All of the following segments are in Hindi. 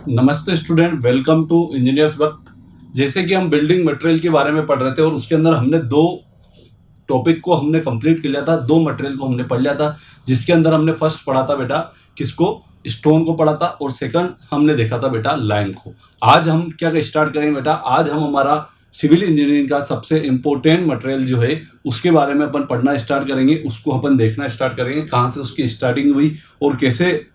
नमस्ते student, welcome to engineers work. जैसे कि हम बिल्डिंग मटेरियल के बारे में पढ़ रहे थे और उसके अंदर हमने दो टॉपिक को हमने कंप्लीट कर लिया था, दो मटेरियल को हमने पढ़ लिया था। जिसके अंदर हमने फर्स्ट पढ़ा था बेटा किसको, स्टोन को पढ़ा था, और सेकंड हमने देखा था बेटा लाइम को। आज हम क्या स्टार्ट करेंगे बेटा, आज हम हमारा सिविल इंजीनियरिंग का सबसे इम्पोर्टेंट मटेरियल जो है उसके बारे में अपन पढ़ना स्टार्ट करेंगे, उसको अपन देखना स्टार्ट करेंगे, कहाँ से उसकी स्टार्टिंग हुई और कैसे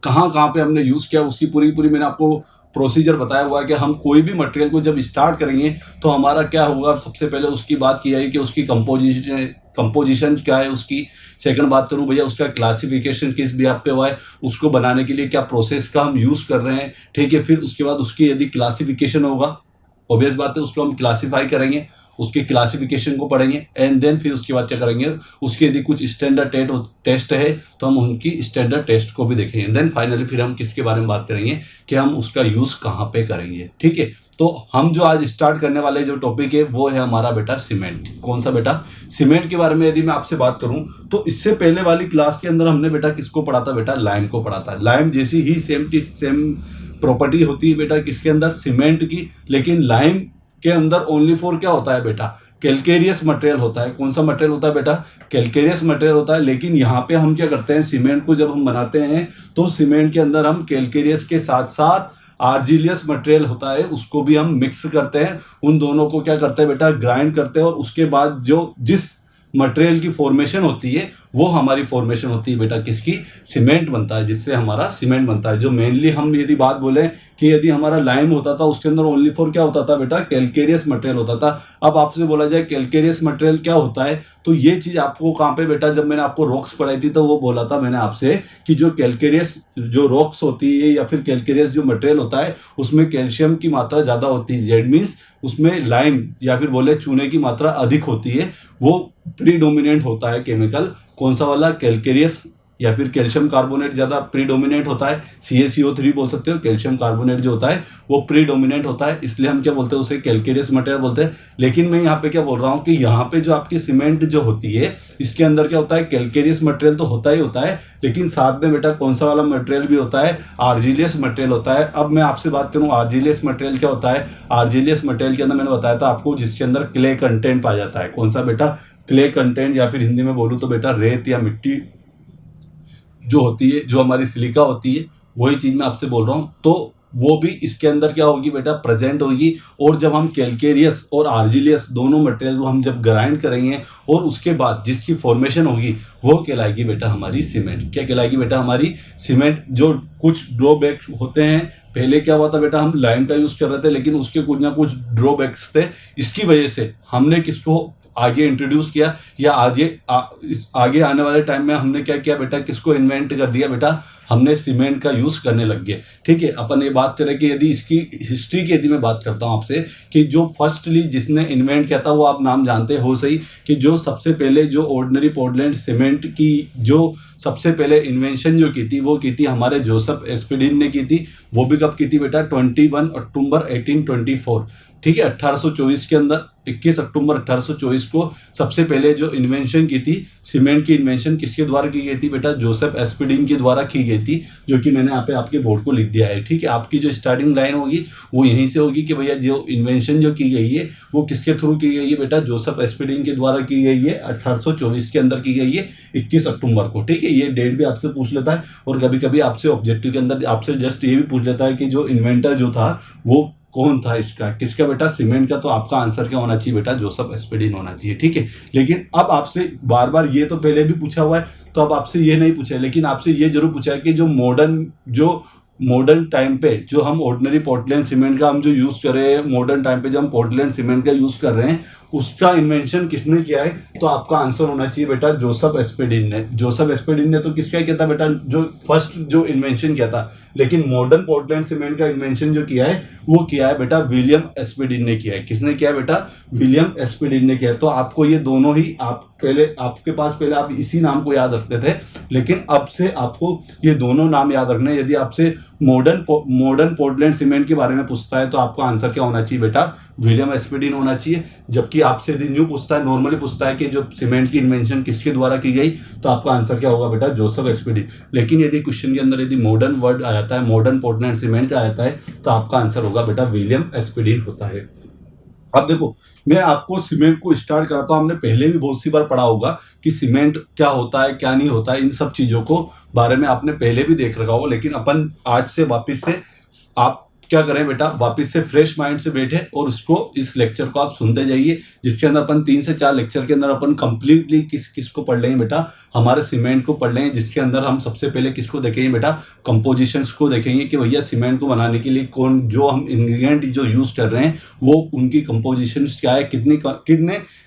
कहाँ कहाँ पे हमने यूज़ किया, उसकी पूरी पूरी मैंने आपको प्रोसीजर बताया हुआ है कि हम कोई भी मटेरियल को जब स्टार्ट करेंगे तो हमारा क्या होगा। सबसे पहले उसकी बात की जाएगी कि उसकी कंपोजिशन क्या है उसकी। सेकंड बात करूं भैया उसका क्लासिफिकेशन किस बेस पे हुआ है, उसको बनाने के लिए क्या प्रोसेस का हम यूज़ कर रहे हैं, ठीक है। फिर उसके बाद उसकी यदि क्लासिफिकेशन होगा, ऑब्वियस बात है उसको हम क्लासीफाई करेंगे, उसके क्लासिफिकेशन को पढ़ेंगे, एंड देन फिर उसके बाद क्या करेंगे, उसके यदि कुछ स्टैंडर्ड टेस्ट है तो हम उनकी स्टैंडर्ड टेस्ट को भी देखेंगे। देन फाइनली फिर हम किसके बारे में बात करेंगे कि हम उसका यूज़ कहाँ पे करेंगे, ठीक है। तो हम जो आज स्टार्ट करने वाले जो टॉपिक है वो है हमारा बेटा सीमेंट। कौन सा बेटा, सीमेंट के बारे में यदि मैं आपसे बात करूं तो इससे पहले वाली क्लास के अंदर हमने बेटा किसको पढ़ा था, बेटा लाइम को पढ़ा था। लाइम जैसी ही सेम प्रॉपर्टी होती है बेटा किसके अंदर, सीमेंट की, लेकिन लाइम के अंदर ओनली फॉर क्या होता है बेटा, कैलकेरियस मटेरियल होता है। कौन सा मटेरियल होता है बेटा, कैलकेरियस मटेरियल होता है। लेकिन यहाँ पे हम क्या करते हैं, सीमेंट को जब हम बनाते हैं तो सीमेंट के अंदर हम कैलकेरियस के साथ साथ आर्जिलियस मटेरियल होता है उसको भी हम मिक्स करते हैं। उन दोनों को क्या करते हैं बेटा, ग्राइंड करते हैं, और उसके बाद जो जिस मटेरियल की फॉर्मेशन होती है वो हमारी फॉर्मेशन होती है बेटा किसकी, सीमेंट बनता है, जिससे हमारा सीमेंट बनता है। जो मेनली हम यदि बात बोलें कि यदि हमारा लाइम होता था उसके अंदर ओनली फॉर क्या होता था बेटा, कैलकेरियस मटेरियल होता था। अब आपसे बोला जाए कैलकेरियस मटेरियल क्या होता है, तो ये चीज़ आपको कहाँ पे बेटा, जब मैंने आपको रॉक्स पढ़ाई थी तो वो बोला था मैंने आपसे कि जो कैलकेरियस जो रॉक्स होती है या फिर कैलकेरियस जो मटेरियल होता है उसमें कैल्शियम की मात्रा ज़्यादा होती है। दैट मीन्स उसमें लाइम या फिर बोले चूने की मात्रा अधिक होती है, वो प्रीडोमिनेंट होता है केमिकल। कौन सा वाला, कैलकेरियस या फिर कैल्शियम कार्बोनेट ज़्यादा प्रीडोमिनेंट होता है। CaCO3 बोल सकते हो, कैल्शियम कार्बोनेट जो होता है वो प्रीडोमिनेंट होता है, इसलिए हम क्या बोलते हैं उसे कैलकेरियस मटेरियल बोलते हैं। लेकिन मैं यहाँ पे क्या बोल रहा हूँ कि यहाँ पे जो आपकी सीमेंट जो होती है इसके अंदर क्या होता है, कैलकेरियस मटेरियल तो होता ही होता है, लेकिन साथ में बेटा कौन सा वाला मटेरियल भी होता है, आर्जिलियस मटेरियल होता है। अब मैं आपसे बात करूँ आर्जिलियस मटेरियल क्या होता है, आर्जिलियस मटेरियल के अंदर मैंने बताया था आपको जिसके अंदर क्ले कंटेंट पाया जाता है। कौन सा बेटा, क्ले कंटेंट, या फिर हिंदी में बोलूँ तो बेटा रेत या मिट्टी जो होती है, जो हमारी सिलिका होती है, वही चीज़ मैं आपसे बोल रहा हूँ। तो वो भी इसके अंदर क्या होगी बेटा, प्रेजेंट होगी। और जब हम कैलकेरियस और आर्जिलियस दोनों मटेरियल को हम जब ग्राइंड करेंगे और उसके बाद जिसकी फॉर्मेशन होगी वो कहलाएगी बेटा हमारी सीमेंट। क्या कहलाएगी बेटा, हमारी सीमेंट। जो कुछ ड्रॉबैक होते हैं, पहले क्या हुआ था बेटा, हम लाइम का यूज़ कर रहे थे लेकिन उसके कुछ ना कुछ ड्रॉबैक्स थे। इसकी वजह से हमने किसको आगे इंट्रोड्यूस किया, या आगे आने वाले टाइम में हमने क्या किया बेटा, किसको इन्वेंट कर दिया बेटा, हमने सीमेंट का यूज़ करने लग गए, ठीक है। अपन ये बात करें कि यदि इसकी हिस्ट्री की यदि मैं बात करता हूँ आपसे कि जो फर्स्टली जिसने इन्वेंट किया था वो आप नाम जानते हो सही, कि जो सबसे पहले जो ऑर्डिनरी पोर्टलैंड सीमेंट की जो सबसे पहले इन्वेंशन जो की थी वो की थी हमारे जोसेफ एस्पेडिन ने की थी। वो भी कब की थी बेटा, 21 अक्टूबर 1824, ठीक है, 1824 के अंदर। 21 अक्टूबर 1824 को सबसे पहले जो इन्वेंशन की थी सीमेंट की, इन्वेंशन किसके द्वारा की गई थी बेटा, जोसेफ एस्पेडिन के द्वारा की गई थी, जो कि मैंने यहाँ पे आपके बोर्ड को लिख दिया है, ठीक है। आपकी जो स्टार्टिंग लाइन होगी वो यहीं से होगी कि भैया जो इन्वेंशन जो की गई है वो किसके थ्रू की गई है बेटा, जोसेफ एस्पेडिन के द्वारा की गई है, 1824 के अंदर की गई है, 21 अक्टूबर को, ठीक है। ये डेट भी आपसे पूछ लेता है और कभी कभी आपसे ऑब्जेक्टिव के अंदर आपसे जस्ट ये भी पूछ लेता है कि जो इन्वेंटर जो था वो कौन था इसका, किसका बेटा, सीमेंट का। तो आपका आंसर क्या होना चाहिए बेटा, जोसेफ एस्पेडिन होना चाहिए, ठीक है। लेकिन अब आपसे बार बार ये तो पहले भी पूछा हुआ है तो अब आपसे ये नहीं पूछा है, लेकिन आपसे ये जरूर पूछा है कि जो मॉडर्न टाइम पे जो हम ऑर्डिनरी पोर्टलैंड सीमेंट का हम जो यूज़ कर रहे हैं, मॉडर्न टाइम पे जब हम पोर्टलैंड सीमेंट का यूज़ कर रहे हैं उसका इन्वेंशन किसने किया है, तो आपका आंसर होना चाहिए बेटा जोसेफ एस्पेडिन ने। जोसेफ एस्पेडिन ने तो किसका किया था बेटा, जो फर्स्ट जो इन्वेंशन किया था। लेकिन मॉडर्न पोर्टलैंड सीमेंट का इन्वेंशन जो किया है वो किया है बेटा विलियम एस्पेडिन ने किया है। किसने किया है बेटा, विलियम एस्पेडिन ने किया है। तो आपको ये दोनों ही आप पहले आपके पास पहले आप इसी नाम को याद रखते थे, लेकिन अब से आपको ये दोनों नाम याद रखने हैं। यदि आपसे मॉडर्न पोर्टलैंड सीमेंट के बारे में पूछता है तो आपका आंसर क्या होना चाहिए बेटा, विलियम एस्पेडिन होना चाहिए। जबकि आपसे यदि न्यू पूछता है, नॉर्मली पूछता है कि जो सीमेंट की इन्वेंशन किसके द्वारा की गई, तो आपका आंसर क्या होगा बेटा, जोसेफ एस्पेडिन। लेकिन यदि क्वेश्चन के अंदर यदि मॉडर्न वर्ड आ जाता है, मॉडर्न पोर्टलैंड सीमेंट का आता है, तो आपका आंसर होगा बेटा विलियम एस्पेडिन होता है। अब देखो, मैं आपको सीमेंट को स्टार्ट कराता हूँ। हमने पहले भी बहुत सी बार पढ़ा होगा कि सीमेंट क्या होता है, क्या नहीं होता है, इन सब चीज़ों को बारे में आपने पहले भी देख रखा होगा। लेकिन अपन आज से वापस से आप क्या करें बेटा, वापस से फ्रेश माइंड से बैठे और उसको इस लेक्चर को आप सुनते जाइए, जिसके अंदर अपन 3 से 4 लेक्चर के अंदर अपन कंप्लीटली किसको पढ़ लेंगे बेटा, हमारे सीमेंट को पढ़ लेंगे। जिसके अंदर हम सबसे पहले किसको देखेंगे बेटा, कंपोजिशंस को देखेंगे कि भैया सीमेंट को बनाने के लिए कौन जो हम इंग्रेडिएंट जो यूज़ कर रहे हैं वो उनकी कंपोजिशंस क्या है,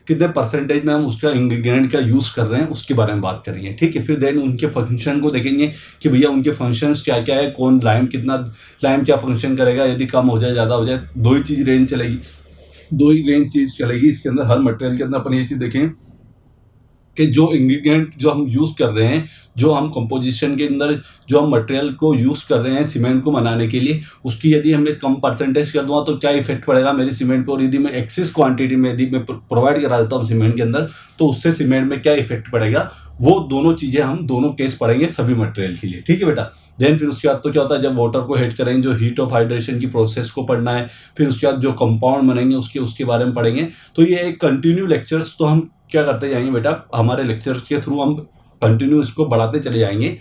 कितने परसेंटेज में हम उसका इंग्रेडिएंट का यूज़ कर रहे हैं, उसके बारे में बात करेंगे। ठीक है, फिर देन उनके फंक्शन को देखेंगे कि भैया उनके फंक्शंस क्या क्या है, कौन लाइम क्या फंक्शन करेगा, यदि कम हो जाए ज़्यादा हो जाए, दो ही चीज़ चलेगी इसके अंदर। हर मटेरियल के अंदर अपन ये चीज़ देखें कि जो इंग्रेडिएंट जो हम यूज़ कर रहे हैं, जो हम कंपोजिशन के अंदर जो हम मटेरियल को यूज़ कर रहे हैं सीमेंट को बनाने के लिए, उसकी यदि हमें कम परसेंटेज कर दूँगा तो क्या इफेक्ट पड़ेगा मेरी सीमेंट पर। और यदि मैं एक्सेस क्वांटिटी में यदि मैं प्रोवाइड करा देता हूँ सीमेंट के अंदर, तो उससे सीमेंट में क्या इफेक्ट पड़ेगा, वो दोनों चीज़ें हम दोनों केस पढ़ेंगे सभी मटेरियल के लिए। ठीक है बेटा। देन फिर उसके बाद तो क्या होता है, जब वाटर को हीट करेंगे, जो हीट ऑफ हाइड्रेशन की प्रोसेस को पढ़ना है। फिर उसके बाद जो कंपाउंड बनेंगे उसके बारे में पढ़ेंगे। तो ये एक कंटिन्यू लेक्चर्स तो हम क्या करते जाएंगे बेटा, हमारे लेक्चर के थ्रू हम कंटिन्यू इसको बढ़ाते चले जाएंगे।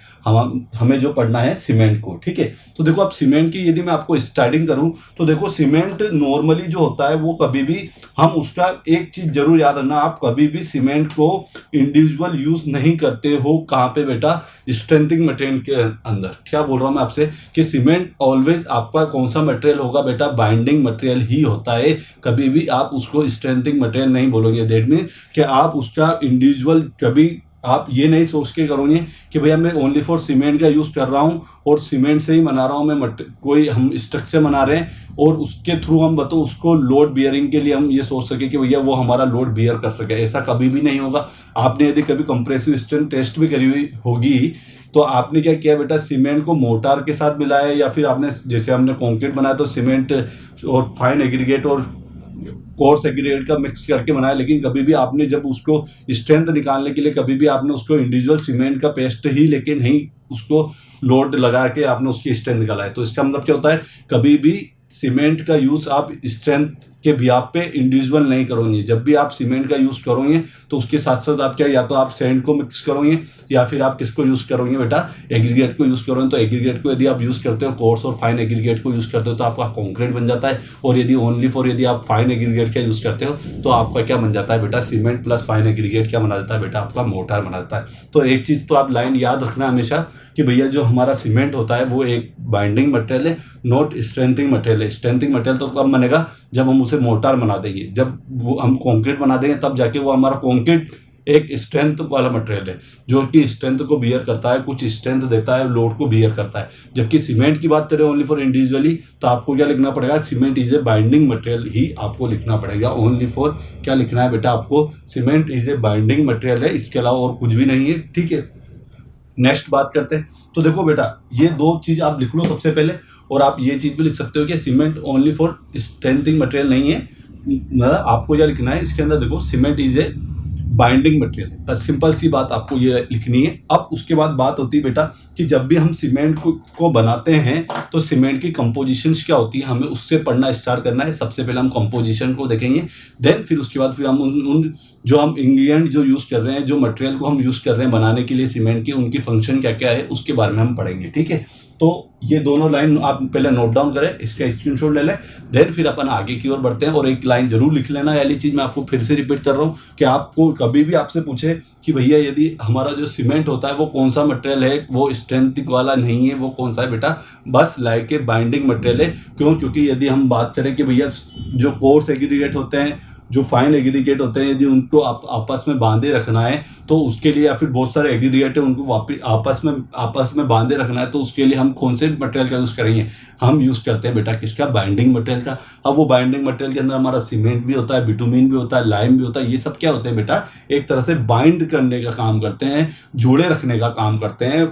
हमें जो पढ़ना है सीमेंट को। ठीक है, तो देखो अब सीमेंट की यदि मैं आपको स्टार्टिंग करूं तो देखो, सीमेंट नॉर्मली जो होता है वो कभी भी हम उसका एक चीज जरूर याद रखना, आप कभी भी सीमेंट को इंडिविजुअल यूज नहीं करते हो। कहाँ पे बेटा, स्ट्रेंथिंग मटेरियल के अंदर। क्या बोल रहा हूँ मैं आपसे कि सीमेंट ऑलवेज आपका कौन सा मटेरियल होगा बेटा, बाइंडिंग मटेरियल ही होता है। कभी भी आप उसको स्ट्रेंथिंग मटेरियल नहीं बोलोगे। दैट मीन कि आप उसका इंडिविजुअल कभी आप ये नहीं सोच के करोगे कि भैया मैं ओनली फॉर सीमेंट का यूज़ कर रहा हूँ और सीमेंट से ही बना रहा हूँ मैं, कोई हम स्ट्रक्चर बना रहे हैं और उसके थ्रू हम बताओ उसको लोड बियरिंग के लिए हम ये सोच सके कि भैया वो हमारा लोड बियर कर सके। ऐसा कभी भी नहीं होगा। आपने यदि कभी कंप्रेसिव स्ट्रेंथ टेस्ट भी करी हुई होगी तो आपने क्या किया बेटा, सीमेंट को मोर्टार के साथ मिलाया, या फिर आपने जैसे हमने कंक्रीट बनाया तो सीमेंट और फाइन एग्रीगेट और कोर्स एग्रीगेट का मिक्स करके बनाया। लेकिन कभी भी आपने जब उसको स्ट्रेंथ निकालने के लिए कभी भी आपने उसको इंडिविजुअल सीमेंट का पेस्ट ही लेके नहीं उसको लोड लगा के आपने उसकी स्ट्रेंथ निकाला है। तो इसका मतलब क्या होता है, कभी भी सीमेंट का यूज़ आप स्ट्रेंथ के बिहाफ पे इंडिविजुअल नहीं करोगे। जब भी आप सीमेंट का यूज़ करोगे तो उसके साथ साथ आप क्या, या तो आप सैंड को मिक्स करोगे या फिर आप किसको यूज़ करोगे बेटा, एग्रीगेट को यूज़ करोगे। तो एग्रीगेट को यदि आप यूज़ करते हो, कोर्स और फाइन एग्रीगेट को यूज़ करते हो तो आपका कॉन्क्रीट बन जाता है। और यदि ओनली फॉर यदि आप फाइन एग्रीगेट का यूज़ करते हो तो आपका क्या बन जाता है बेटा, सीमेंट प्लस फाइन एग्रीगेट क्या बना देता है बेटा, आपका मोर्टार बना देता है। तो एक चीज़ तो आप लाइन याद रखना हमेशा कि भैया जो हमारा सीमेंट होता है वो एक बाइंडिंग मटेरियल है, नॉट स्ट्रेंथिंग मटेरियल है। स्ट्रेंथिंग मटेरियल तो कब बनेगा, जब हम उसे मोर्टार बना देंगे। जब वो हम कंक्रीट बना देंगे तब जाके वो हमारा कंक्रीट एक स्ट्रेंथ वाला मटेरियल है जो कि स्ट्रेंथ को बियर करता है, कुछ स्ट्रेंथ देता है, लोड को बियर करता है। जबकि सीमेंट की बात करें ओनली फॉर इंडिविजुअली तो आपको क्या लिखना पड़ेगा, cement is a binding material ही आपको लिखना पड़ेगा। ओनली फॉर क्या लिखना है बेटा आपको, cement is a binding material है, इसके अलावा और कुछ भी नहीं है। ठीक है, नेक्स्ट बात करते हैं। तो देखो बेटा, ये दो चीज़ आप लिख लो सबसे पहले, और आप ये चीज़ भी लिख सकते हो कि cement only for strengthening material नहीं है। मतलब आपको क्या लिखना है इसके अंदर, देखो cement is a binding material है, बस सिंपल सी बात आपको ये लिखनी है। अब उसके बाद बात होती है बेटा कि जब भी हम सीमेंट को बनाते हैं तो सीमेंट की कंपोजिशंस क्या होती है, हमें उससे पढ़ना स्टार्ट करना है। सबसे पहले हम कंपोजिशन को देखेंगे, देन फिर उसके बाद फिर हम उन जो हम इंग्रेडिएंट जो यूज़ कर रहे हैं, जो मटेरियल को हम यूज़ कर रहे हैं बनाने के लिए सीमेंट की, उनकी फंक्शन क्या क्या है उसके बारे में हम पढ़ेंगे। ठीक है, तो ये दोनों लाइन आप पहले नोट डाउन करें, इसका स्क्रीनशॉट ले लें, देन फिर अपन आगे की ओर बढ़ते हैं। और एक लाइन जरूर लिख लेना, वाली चीज़ मैं आपको फिर से रिपीट कर रहा हूँ कि आपको कभी भी आपसे पूछे कि भैया यदि हमारा जो सीमेंट होता है वो कौन सा मटेरियल है, वो स्ट्रेंथ वाला नहीं है, वो कौन सा है बेटा, बस लाइक के बाइंडिंग मटेरियल है। क्यों, क्योंकि यदि हम बात करें कि भैया जो कोर्स एग्रीगेट होते हैं जो फाइन एग्रीगेट होते हैं, यदि उनको आपस में बांधे रखना है तो उसके लिए, या फिर बहुत सारे एग्रीगेट है उनको वापस आपस में बांधे रखना है, तो उसके लिए हम कौन से मटेरियल का यूज़ करेंगे? हम यूज़ करते हैं बेटा किसका? बाइंडिंग मटेरियल का। अब वो बाइंडिंग मटेरियल के अंदर हमारा सीमेंट भी होता है, बिटुमिन भी होता है, लाइम भी होता है। ये सब क्या होते हैं बेटा? एक तरह से बाइंड करने का काम करते हैं, जोड़े रखने का काम करते हैं,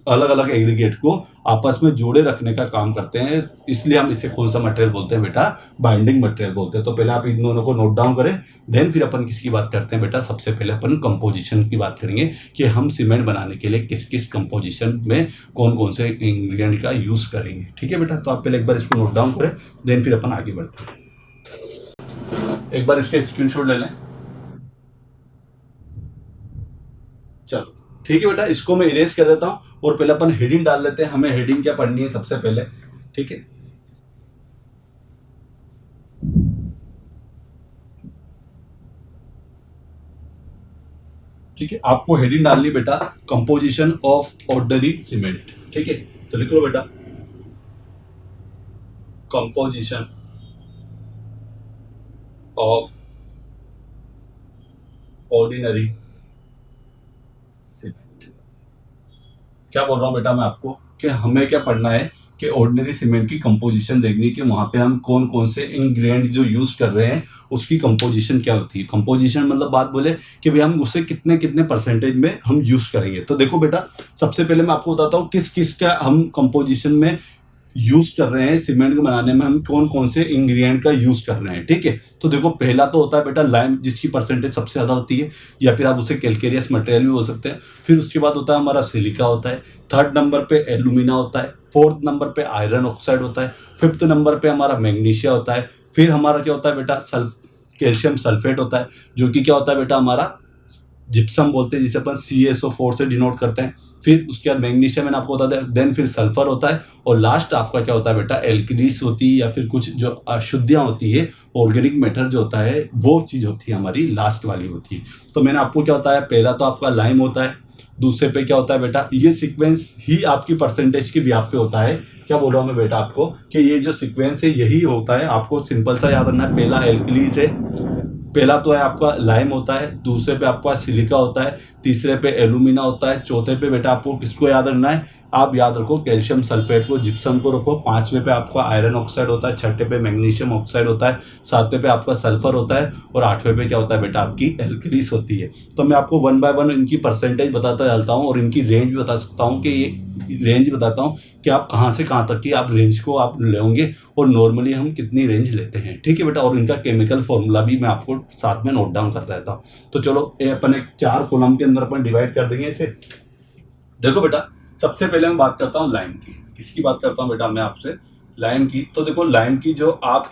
अलग अलग एग्रीगेट को आपस में जोड़े रखने का काम करते हैं। इसलिए हम इसे कौन सा मटेरियल बोलते हैं बेटा? बाइंडिंग मटेरियल बोलते हैं। तो पहले आप इन दोनों को नोट डाउन करें, देन फिर अपन किसकी बात करते हैं बेटा? सबसे पहले अपन कंपोजिशन की बात करेंगे कि हम सीमेंट बनाने के लिए किस किस कंपोजिशन में कौन कौन से इंग्रेडिएंट का यूज़ करेंगे। ठीक है बेटा, तो आप पहले एक बार इसको नोट डाउन करें, देन फिर अपन आगे बढ़ते हैं। एक बार इसके स्क्रीनशॉट ले लें। चलो ठीक है बेटा, इसको मैं इरेज कर देता हूं और पहले अपन हेडिंग डाल लेते हैं। हमें हेडिंग क्या पढ़नी है सबसे पहले? ठीक है, ठीक है, आपको हेडिंग डालनी बेटा कंपोजिशन ऑफ ऑर्डिनरी सीमेंट। ठीक है, तो लिख लो बेटा कंपोजिशन ऑफ ऑर्डिनरी सीमेंट। क्या बोल रहा हूं बेटा मैं आपको कि हमें क्या पढ़ना है कि ऑर्डिनरी सीमेंट की कंपोजिशन देखनी कि वहां पे हम कौन कौन से इंग्रेडिएंट जो यूज कर रहे हैं उसकी कंपोजिशन क्या होती है। कंपोजिशन मतलब बात बोले कि भाई हम उसे कितने कितने परसेंटेज में हम यूज करेंगे। तो देखो बेटा, सबसे पहले मैं आपको बताता हूँ किस किस का हम कंपोजिशन में यूज कर रहे हैं। सीमेंट को बनाने में हम कौन कौन से इंग्रेडिएंट का यूज कर रहे हैं। ठीक है, तो देखो पहला तो होता है बेटा लाइम, जिसकी परसेंटेज सबसे ज्यादा होती है, या फिर आप उसे कैलकेरियस मटेरियल भी बोल सकते हैं। फिर उसके बाद होता है हमारा सिलिका होता है, थर्ड नंबर पे एल्यूमिना होता है, फोर्थ नंबर पे आयरन ऑक्साइड होता है, फिफ्थ नंबर पे हमारा मैग्नीशिया होता है। फिर हमारा क्या होता है बेटा? कैल्शियम सल्फेट होता है, जो कि क्या होता है बेटा? हमारा जिप्सम बोलते हैं, जिसे अपन CaSO4 से डिनोट करते हैं। फिर उसके बाद मैग्नीशियम मैंने आपको बता दिया, देन फिर सल्फर होता है, और लास्ट आपका क्या होता है बेटा? एल्कलीस होती है, या फिर कुछ जो अशुद्धियाँ होती है, ऑर्गेनिक मैटर जो होता है, वो चीज़ होती है हमारी लास्ट वाली होती है। तो मैंने आपको क्या होता है, पहला तो आपका लाइम होता है, दूसरे पे क्या होता है बेटा? ये सीक्वेंस ही आपकी परसेंटेज के व्याप पे होता है। क्या बोल रहा हूँ मैं बेटा आपको कि ये जो सीक्वेंस है यही होता है। आपको सिंपल सा याद रखना है, पहला एल्कलीस है, पहला तो है आपका लाइम होता है, दूसरे पे आपका सिलिका होता है, तीसरे पे एल्यूमिना होता है, चौथे पे बेटा आपको किसको याद रखना है? आप याद रखो कैल्शियम सल्फेट को, जिप्सम को रखो। पांचवे पे आपका आयरन ऑक्साइड होता है, छठे पे मैग्नीशियम ऑक्साइड होता है, सातवें पे आपका सल्फर होता है, और आठवें पे क्या होता है बेटा? आपकी एल्कलीस होती है। तो मैं आपको वन बाय वन इनकी परसेंटेज बताता चलता हूँ और इनकी रेंज भी बता सकता हूँ कि ये रेंज बताता हूँ कि आप कहाँ से कहाँ तक की आप रेंज को आप लेंगे और नॉर्मली हम कितनी रेंज लेते हैं। ठीक है बेटा, और इनका केमिकल फॉर्मूला भी मैं आपको साथ में नोट डाउन करता रहता हूँ। तो चलो अपन एक 4 कॉलम के अंदर अपन डिवाइड कर देंगे इसे। देखो बेटा, सबसे पहले मैं बात करता हूँ लाइम की। किसकी बात करता हूँ बेटा मैं आपसे? लाइम की। तो देखो लाइम की जो आप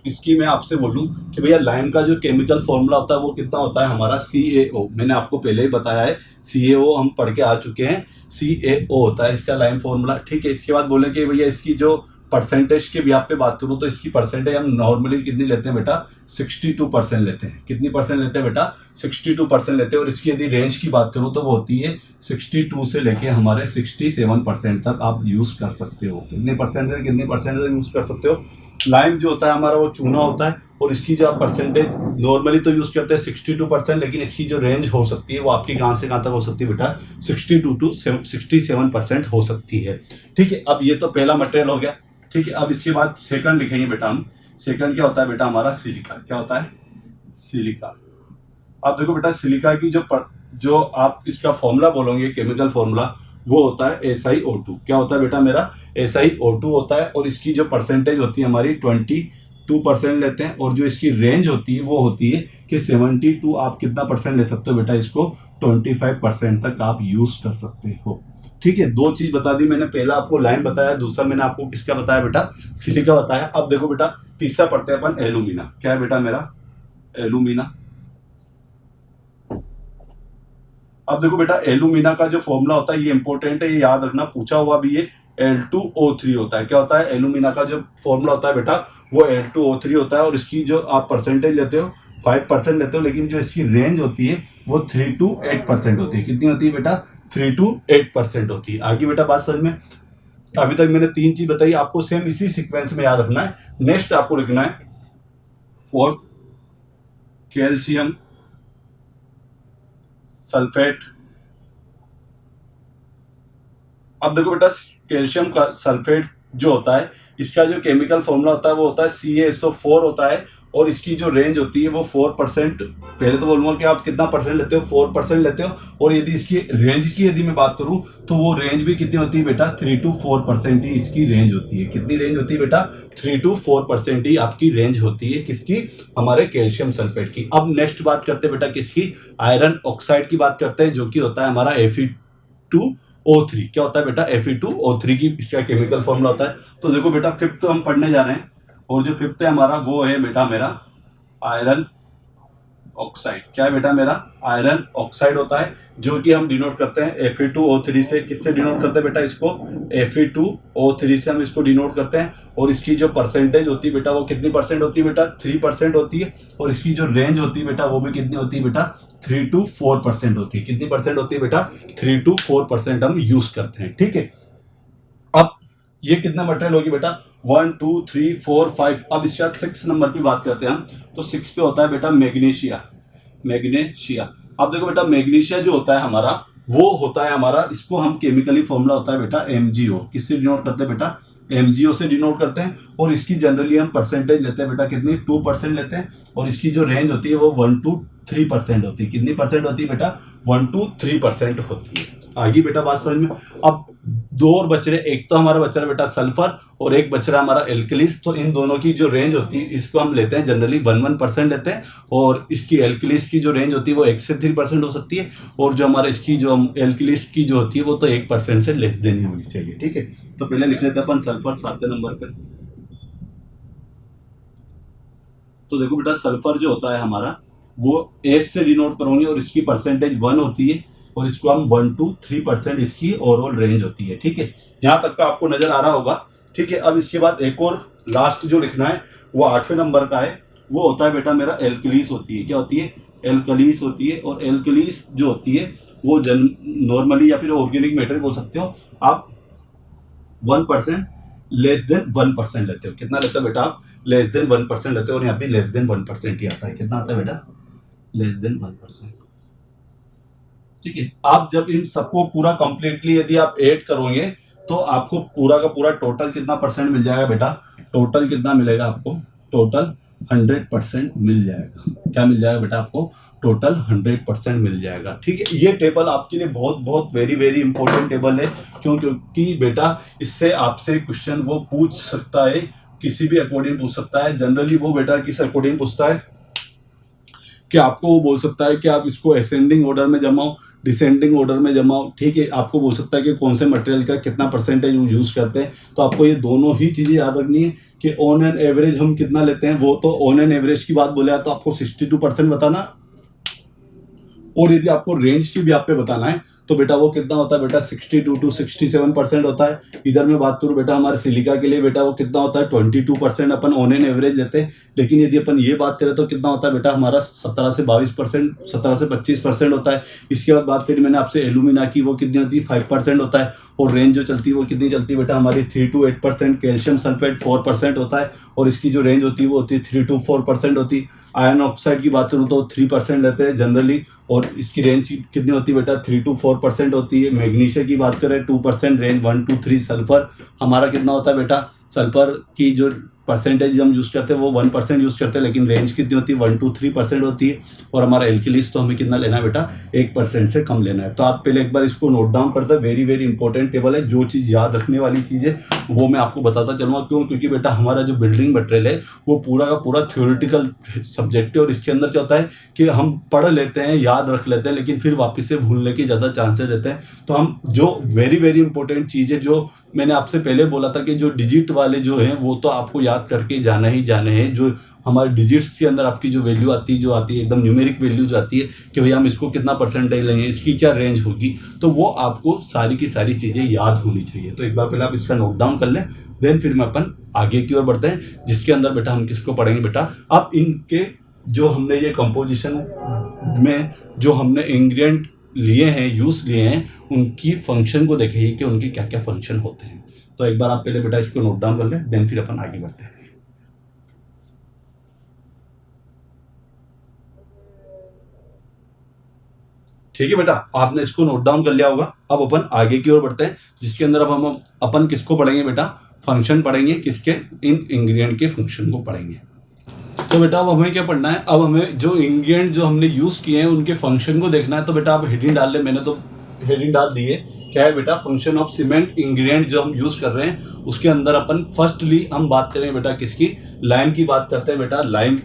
इसकी मैं आपसे बोलूँ कि भैया लाइम का जो केमिकल फॉर्मूला होता है वो कितना होता है हमारा? CaO। मैंने आपको पहले ही बताया है, CaO हम पढ़ के आ चुके हैं। CaO होता है इसका लाइम फॉर्मूला। ठीक है, इसके बाद बोले कि भैया इसकी जो परसेंटेज के भी आप पे बात करूँ तो इसकी परसेंटेज हम नॉर्मली कितनी लेते हैं बेटा? 62% लेते हैं। कितनी परसेंट लेते हैं बेटा? 62% लेते हैं। और इसकी यदि रेंज की बात करूँ तो वो होती है 62 से लेके हमारे 67% तक आप यूज़ कर सकते हो। कितने परसेंट से कितने परसेंट तक यूज़ कर सकते हो? लाइम जो होता है हमारा वो चूना होता है, और इसकी जो आप परसेंटेज नॉर्मली तो यूज़ करते हैं 62%, लेकिन इसकी जो रेंज हो सकती है वो आपकी कहाँ से कहाँ तक हो सकती है बेटा? 62 to 67% हो सकती है। ठीक है, अब ये तो पहला मटेरियल हो गया। ठीक है, अब इसके बाद सेकंड लिखेंगे बेटा हम। सेकंड क्या होता है बेटा? हमारा सिलिका। क्या होता है? सिलिका। अब देखो बेटा, सिलिका की जो आप इसका फॉर्मूला बोलोगे, केमिकल फॉर्मूला, वो होता है SiO2। क्या होता है बेटा मेरा? SiO2 होता है, और इसकी जो परसेंटेज होती है हमारी 22% लेते हैं, और जो इसकी रेंज होती है वो होती है कि 72 आप कितना परसेंट ले सकते हो बेटा? इसको 25% तक आप यूज कर सकते हो। ठीक है, दो चीज बता दी मैंने, पहला आपको लाइम बताया, दूसरा मैंने आपको किसका बताया बेटा? सिलिका बताया। अब देखो बेटा, तीसरा पढ़ते हैं अपन एल्यूमिना। क्या है बेटा मेरा? एल्यूमिना। अब देखो बेटा, एल्यूमिना का जो फॉर्मूला होता है ये इंपॉर्टेंट है, ये याद रखना, पूछा हुआ भी ये Al2O3 होता है। क्या होता है? एल्यूमिना का जो फॉर्मूला होता है बेटा वो Al2O3 होता है, और इसकी जो आप परसेंटेज लेते हो 5% लेते हो, लेकिन जो इसकी रेंज होती है वो 3 to 8% होती है। कितनी होती है बेटा? 3 to 8% होती है। आगे बेटा बात समझ में? अभी तक मैंने 3 चीज बताई, आपको सेम इसी सीक्वेंस में याद रखना है। नेक्स्ट आपको लिखना है फोर्थ कैल्शियम सल्फेट। अब देखो बेटा, कैल्शियम का सल्फेट जो होता है, इसका जो केमिकल फॉर्मूला होता है वो होता है CaSO4 होता है, और इसकी जो रेंज होती है वो 4%। पहले तो बोलूंगा कि आप कितना परसेंट लेते हो, 4% लेते हो। और यदि इसकी रेंज की यदि मैं बात करूं तो वो रेंज भी कितनी होती है बेटा, 3 to 4% ही इसकी रेंज होती है। कितनी रेंज होती है बेटा, 3 to 4% ही आपकी रेंज होती है। किसकी, हमारे कैल्शियम सल्फेट की। अब नेक्स्ट बात करते हैं बेटा किसकी, आयरन ऑक्साइड की बात करते हैं, जो कि होता है हमारा Fe2O3। क्या होता है बेटा, Fe2O3 की इसका केमिकल फॉर्मूला होता है। तो देखो बेटा, फिफ्थ तो हम पढ़ने जा रहे हैं, और जो फिफ्थ है हमारा वो है बेटा मेरा आयरन ऑक्साइड। क्या है बेटा, मेरा आयरन ऑक्साइड होता है, जो कि हम डिनोट करते हैं Fe2O3 से। किससे डिनोट करते हैं बेटा इसको, Fe2O3 से हम इसको डिनोट करते हैं। और इसकी जो परसेंटेज होती है बेटा, वो कितनी परसेंट होती है बेटा, 3% होती है। और इसकी जो रेंज होती है बेटा, वो भी कितनी होती है बेटा, 3 to 4% होती है। कितनी परसेंट होती है बेटा, 3 to 4% हम यूज करते हैं। ठीक है, अब ये कितना मटेरियल होगी बेटा, 1 2 3 4 5। अब इसके बाद 6 नंबर की बात करते हैं हम, तो 6 पे होता है बेटा मैग्नीशिया। मैग्नीशिया, अब देखो बेटा, मैग्नीशिया जो होता है हमारा, वो होता है हमारा, इसको हम केमिकली फॉर्मूला होता है बेटा MgO। किससे डिनोट करते हैं बेटा, MgO से डिनोट करते हैं। और इसकी जनरली हम परसेंटेज लेते हैं बेटा, कितनी, 2% लेते हैं। और इसकी जो रेंज होती है वो 1 to 3% होती है। कितनी परसेंट होती है बेटा, 1 to 3% होती है। आगे बेटा बात समझ में। अब दो और बच रहे, एक तो हमारा बच रहा है बेटा सल्फर, और एक बच रहा है हमारा एल्कलीस। तो इन दोनों की जो रेंज होती है, इसको हम लेते हैं जनरली 1% लेते हैं। और इसकी एल्कलीस की जो रेंज होती है वो 1 से 3% हो सकती है। और जो हमारा इसकी जो एल्कलीस की जो होती है वो तो 1% से लेस देनी होनी चाहिए। ठीक है, तो पहले लिख लेते हैं अपन सल्फर 7वें नंबर पे। तो देखो बेटा, सल्फर जो होता है हमारा, वो एस से डिनोट करोगे, और इसकी परसेंटेज 1 होती है। और इसको हम 1 to 3% इसकी ओवरऑल रेंज होती है। ठीक है, यहां तक का आपको नजर आ रहा होगा। ठीक है, अब इसके बाद एक और लास्ट जो लिखना है वो 8वें नंबर का है, वो होता है बेटा मेरा एल्कलीस होती है। क्या होती है, एल्कलीस होती है। और एल्कलीस जो होती है वो नॉर्मली या फिर ऑर्गेनिक मैटर बोल सकते हो आप, 1% लेस देन 1% लेते हो। कितना लेते हो बेटा आप, लेस देन 1% लेते हो। और यहाँ पे लेस देन 1% ही आता है। कितना आता है बेटा, लेस देन 1%। ठीक है, आप जब इन सबको पूरा कंप्लीटली यदि आप ऐड करोगे, तो आपको पूरा का पूरा टोटल कितना परसेंट मिल जाएगा बेटा, टोटल कितना मिलेगा आपको, टोटल 100% मिल जाएगा। क्या मिल जाएगा बेटा आपको, टोटल 100% मिल जाएगा। ठीक है, ये टेबल आपके लिए बहुत बहुत वेरी वेरी इंपॉर्टेंट टेबल है। क्यों, क्योंकि बेटा इससे आपसे क्वेश्चन वो पूछ सकता है, किसी भी अकॉर्डिंग पूछ सकता है। जनरली वो बेटा किस अकॉर्डिंग पूछता है, कि आपको वो बोल सकता है कि आप इसको असेंडिंग ऑर्डर में जमाओ, डिसेंडिंग ऑर्डर में जमाओ। ठीक है, आपको बोल सकता है कि कौन से मटेरियल का कितना परसेंटेज यूज करते हैं। तो आपको ये दोनों ही चीजें याद रखनी है कि ऑन एन एवरेज हम कितना लेते हैं। वो तो ऑन एन एवरेज की बात बोले तो आपको 62% बताना। और यदि आपको रेंज की भी आप पे बताना है तो बेटा वो कितना होता है बेटा, 62 to 67% होता है। इधर मैं बात करूं बेटा हमारे सिलिका के लिए, बेटा वो कितना होता है, 22% अपन ऑन एन एवरेज लेते हैं। लेकिन यदि अपन ये बात करें तो कितना होता है बेटा हमारा, 17 से 22%, 17 से 25% होता है। इसके बाद बात करी मैंने आपसे एल्यूमिना की, वो कितनी होती है, 5% होता है। और रेंज जो चलती है वो कितनी चलती है बेटा हमारी, 3 to 8%। कैल्शियम सल्फेट 4% होता है, और इसकी जो रेंज होती है वो होती है 3 to 4% होती है। आयरन ऑक्साइड की बात करूँ तो 3% लेते हैं जनरली, और इसकी रेंज कितनी होती है बेटा, 3 to 4% होती है। मैग्नीशिया की बात करें 2%, रेंज 1 to 3। सल्फर हमारा कितना होता है बेटा, सल्फर की जो परसेंटेज हम यूज़ करते हैं वो 1% यूज़ करते हैं, लेकिन रेंज कितनी होती है, 1 to 3% होती है। और हमारा एल्किलिस तो हमें कितना लेना है बेटा, 1% से कम लेना है। तो आप पहले एक बार इसको नोट डाउन करते हैं, वेरी वेरी इंपॉर्टेंट टेबल है। जो चीज़ याद रखने वाली चीज़ है वो मैं आपको बताता चलूँगा। क्यों, क्योंकि बेटा हमारा जो बिल्डिंग मटेरियल है वो पूरा का पूरा थ्योरेटिकल सब्जेक्ट है। और इसके अंदर क्या होता है कि हम पढ़ लेते हैं, याद रख लेते हैं, लेकिन फिर वापस से भूलने के ज़्यादा चांसेस रहते हैं। तो हम जो वेरी वेरी इंपॉर्टेंट चीज़ें, जो मैंने आपसे पहले बोला था कि जो डिजिट वाले जो हैं वो तो आपको याद करके जाना ही जाने हैं। जो हमारे डिजिट्स के अंदर आपकी जो वैल्यू आती है, जो आती है एकदम न्यूमेरिक वैल्यू जो आती है कि भैया हम इसको कितना परसेंटेज लेंगे, इसकी क्या रेंज होगी, तो वो आपको सारी की सारी चीज़ें याद होनी चाहिए। तो एक बार पहले आप इसका नोट डाउन कर लें, देन फिर मैं अपन आगे की ओर बढ़ते हैं, जिसके अंदर बेटा हम किसको पढ़ेंगे बेटा। अब इनके जो हमने ये कंपोजिशन में जो हमने इंग्रेडिएंट लिए हैं, यूज लिए हैं, उनकी फंक्शन को देखिए कि उनके क्या क्या फंक्शन होते हैं। तो एक बार आप पहले बेटा इसको नोट डाउन कर लें, देन फिर अपन आगे बढ़ते हैं। ठीक है बेटा, आपने इसको नोट डाउन कर लिया होगा। अब अपन आगे की ओर बढ़ते हैं, जिसके अंदर अब हम अपन किसको पढ़ेंगे बेटा, फंक्शन पढ़ेंगे, किसके, इन इंग्रेडिएंट के फंक्शन को पढ़ेंगे। तो बेटा अब हमें क्या पढ़ना है, अब हमें जो इंग्रेडिएंट जो हमने यूज किए हैं उनके फंक्शन को देखना है। तो बेटा आप हेडिंग डाल ले, मैंने तो हेडिंग डाल दी है। क्या है बेटा, फंक्शन ऑफ सीमेंट इंग्रेडिएंट जो हम यूज कर रहे हैं उसके अंदर अपन फर्स्टली हम बात करें बेटा किसकी, लाइम की बात करते हैं बेटा, लाइम।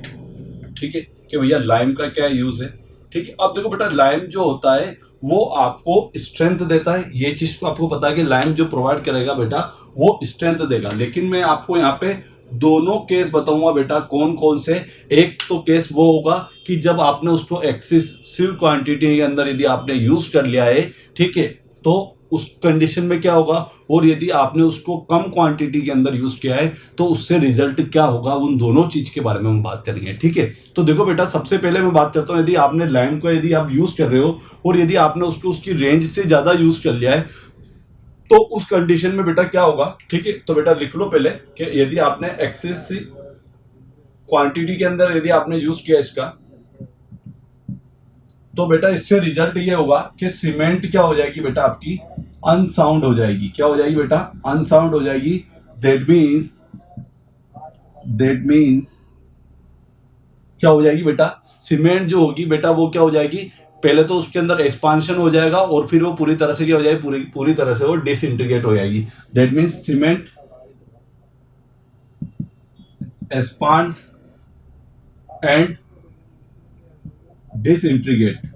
ठीक है कि भैया लाइम का क्या यूज है। ठीक है, अब देखो बेटा लाइम जो होता है वो आपको स्ट्रेंथ देता है, ये चीज को आपको पता है कि लाइम जो प्रोवाइड करेगा बेटा वो स्ट्रेंथ देगा। लेकिन मैं आपको यहाँ पे दोनों केस बताऊंगा बेटा, कौन कौन से। एक तो केस वो होगा कि जब आपने उसको एक्सेसिव क्वांटिटी के अंदर यदि आपने यूज कर लिया है, ठीक है, तो उस कंडीशन में क्या होगा, और यदि आपने उसको कम क्वांटिटी के अंदर यूज किया है तो उससे रिजल्ट क्या होगा, उन दोनों चीज के बारे में हम बात करेंगे। ठीक है, तो देखो बेटा सबसे पहले मैं बात करता हूं, यदि आपने लाइम को यदि आप यूज कर रहे हो और यदि आपने उसको उसकी रेंज से ज्यादा यूज कर लिया है तो उस कंडीशन में बेटा क्या होगा। ठीक है, तो बेटा लिख लो पहले कि यदि आपने एक्सेसिव क्वांटिटी के अंदर यदि आपने यूज किया इसका, तो बेटा इससे रिजल्ट ये होगा कि सीमेंट क्या हो जाएगी बेटा, आपकी अनसाउंड हो जाएगी। क्या हो जाएगी बेटा, अनसाउंड हो जाएगी। दैट मीन्स क्या हो जाएगी बेटा, सीमेंट जो होगी बेटा वो क्या हो जाएगी, पहले तो उसके अंदर एक्सपांशन हो जाएगा और फिर वो पूरी तरह से क्या हो जाएगी, पूरी तरह से वो डिसइंटीग्रेट हो जाएगी। That means cement expands and disintegrate.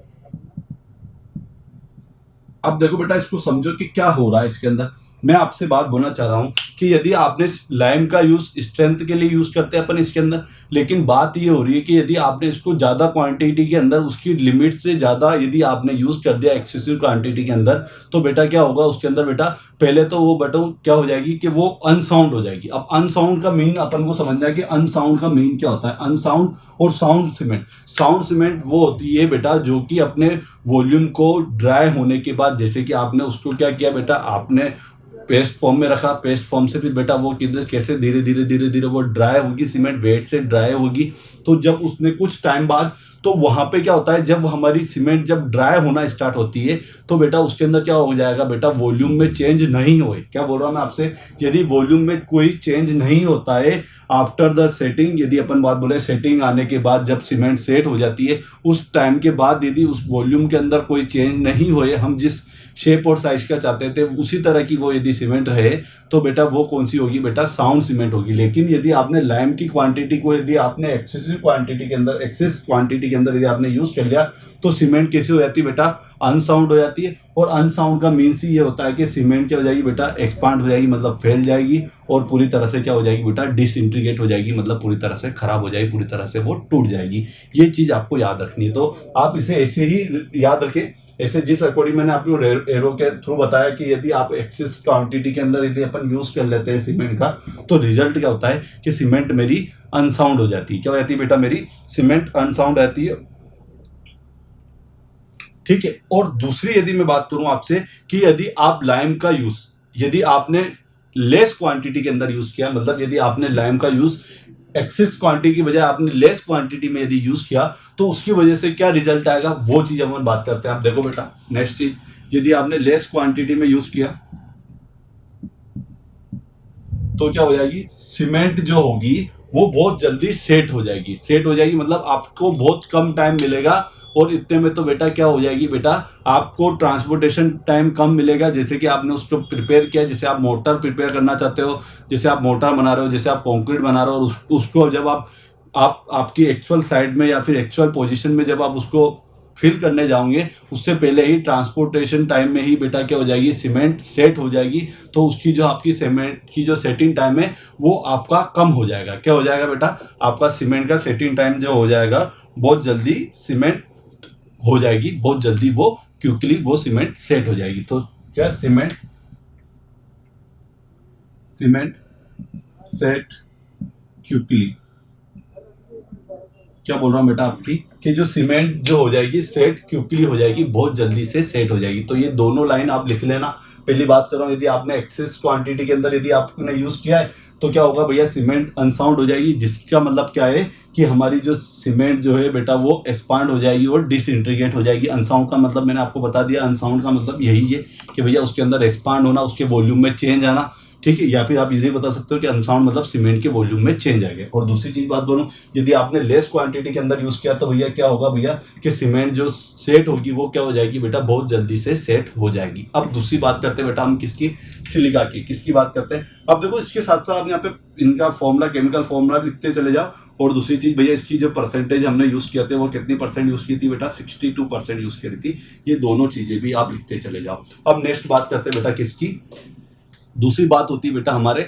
अब देखो बेटा इसको समझो कि क्या हो रहा है इसके अंदर। मैं आपसे बात बोलना चाह रहा हूं कि यदि आपने लाइम का यूज स्ट्रेंथ के लिए यूज करते हैं अपन इसके अंदर, लेकिन बात ये हो रही है कि यदि आपने इसको ज्यादा क्वांटिटी के अंदर उसकी लिमिट से ज्यादा यदि आपने यूज कर दिया एक्सेसिव क्वांटिटी के अंदर, तो बेटा क्या होगा उसके अंदर बेटा, पहले तो वो बेटा क्या हो जाएगी कि वो अनसाउंड हो जाएगी। अब अनसाउंड का मीन अपन को समझना है कि अनसाउंड का मीन क्या होता है। अनसाउंड और साउंड सीमेंट वो होती है बेटा जो कि अपने वॉल्यूम को ड्राई होने के बाद, जैसे कि आपने उसको क्या किया बेटा, आपने पेस्ट फॉर्म में रखा, पेस्ट फॉर्म से फिर बेटा वो किधर कैसे धीरे धीरे वो ड्राई होगी, सीमेंट वेट से ड्राई होगी। तो जब उसने कुछ टाइम बाद, तो वहां पे क्या होता है, जब हमारी सीमेंट जब ड्राई होना स्टार्ट होती है तो बेटा उसके अंदर क्या हो जाएगा बेटा, वॉल्यूम में चेंज नहीं होए। क्या बोल रहा हूं मैं आपसे, यदि वॉल्यूम में कोई चेंज नहीं होता है आफ्टर द सेटिंग, यदि अपन बात बोले सेटिंग आने के बाद जब सीमेंट सेट हो जाती है उस टाइम के बाद यदि उस वॉल्यूम के अंदर कोई चेंज नहीं होए, हम जिस शेप और साइज का चाहते थे उसी तरह की वो यदि सीमेंट रहे, तो बेटा वो कौन सी होगी बेटा, साउंड सीमेंट होगी। लेकिन यदि आपने लाइम की क्वांटिटी को यदि आपने एक्सेस क्वांटिटी के अंदर यदि आपने यूज कर लिया तो सीमेंट कैसी हो जाती है बेटा, अनसाउंड हो जाती है। और अनसाउंड का मीन्स ही ये होता है कि सीमेंट क्या हो जाएगी बेटा, एक्सपांड हो जाएगी, मतलब फैल जाएगी और पूरी तरह से क्या हो जाएगी बेटा, डिसइंटीग्रेट हो जाएगी, मतलब पूरी तरह से खराब हो जाएगी, पूरी तरह से वो टूट जाएगी। ये चीज आपको याद रखनी है। तो आप इसे ऐसे ही याद रखें, ऐसे जिस अकॉर्डिंग मैंने आपको एरो के थ्रू बताया कि यदि आप एक्सेस क्वांटिटी के अंदर यदि अपन यूज कर लेते हैं सीमेंट का, तो रिजल्ट क्या होता है कि सीमेंट मेरी अनसाउंड हो जाती है। क्या हो जाती है बेटा, मेरी सीमेंट अनसाउंड रहती है। ठीक है, और दूसरी यदि मैं बात करूं आपसे कि यदि आप लाइम का यूज यदि आपने लेस क्वांटिटी के अंदर यूज किया, मतलब यदि आपने लाइम का यूज एक्सेस क्वांटिटी की बजाय आपने लेस क्वांटिटी में यदि यूज किया तो उसकी वजह से क्या रिजल्ट आएगा, वो चीज हम बात करते हैं। आप देखो बेटा नेक्स्ट चीज, यदि आपने लेस क्वांटिटी में यूज किया तो क्या हो जाएगी, सीमेंट जो होगी वो बहुत जल्दी सेट हो जाएगी, मतलब आपको बहुत कम टाइम मिलेगा। और इतने में तो बेटा क्या हो जाएगी बेटा, आपको ट्रांसपोर्टेशन टाइम कम मिलेगा। जैसे कि आपने उसको प्रिपेयर किया, जैसे आप मोटर प्रिपेयर करना चाहते हो, जैसे आप मोटर बना रहे हो, जैसे आप कंक्रीट बना रहे हो, और उसको जब आप आपकी एक्चुअल साइड में या फिर एक्चुअल पोजीशन में जब आप उसको फिल करने जाओगे, उससे पहले ही ट्रांसपोर्टेशन टाइम में ही बेटा क्या हो जाएगी, सीमेंट सेट हो जाएगी। तो उसकी जो आपकी सीमेंट की जो सेटिंग टाइम है वो आपका कम हो जाएगा। क्या हो जाएगा बेटा, आपका सीमेंट का सेटिंग टाइम जो हो जाएगा, बहुत जल्दी सीमेंट हो जाएगी, बहुत जल्दी वो क्विकली वो सीमेंट सेट हो जाएगी। तो क्या, सीमेंट सेट क्विकली। क्या बोल रहा हूँ बेटा आपकी कि जो सीमेंट जो हो जाएगी सेट क्विकली हो जाएगी, बहुत जल्दी से सेट हो जाएगी। तो ये दोनों लाइन आप लिख लेना। पहली बात कर रहा हूँ, यदि आपने एक्सेस क्वांटिटी के अंदर यदि आपने यूज किया है तो क्या होगा भैया, सीमेंट अनसाउंड हो जाएगी, जिसका मतलब क्या है कि हमारी जो सीमेंट जो है बेटा वो एक्सपांड हो जाएगी और डिसइंटीग्रेट हो जाएगी। अनसाउंड का मतलब मैंने आपको बता दिया, अनसाउंड का मतलब यही है कि भैया उसके अंदर एक्सपांड होना, उसके वॉल्यूम में चेंज आना, ठीक है। या फिर आप इजी बता सकते हो कि अनसाउंड मतलब सीमेंट के वॉल्यूम में चेंज आ गया। और दूसरी चीज बात बोलूं, यदि आपने लेस क्वांटिटी के अंदर यूज किया तो भैया क्या होगा भैया कि सीमेंट जो सेट होगी वो क्या हो जाएगी बेटा, बहुत जल्दी से सेट हो जाएगी। अब दूसरी बात करते हैं बेटा हम किसकी, सिलिका की। किसकी बात करते हैं, अब देखो इसके साथ साथ आप यहाँ पे इनका फॉर्मूला, केमिकल फॉर्मूला लिखते चले जाओ। और दूसरी चीज भैया इसकी जो परसेंटेज हमने यूज किया था वो कितनी परसेंट यूज की थी बेटा, 62% यूज करी थी। ये दोनों चीजें भी आप लिखते चले जाओ। अब नेक्स्ट बात करते हैं बेटा किसकी, दूसरी बात होती है बेटा हमारे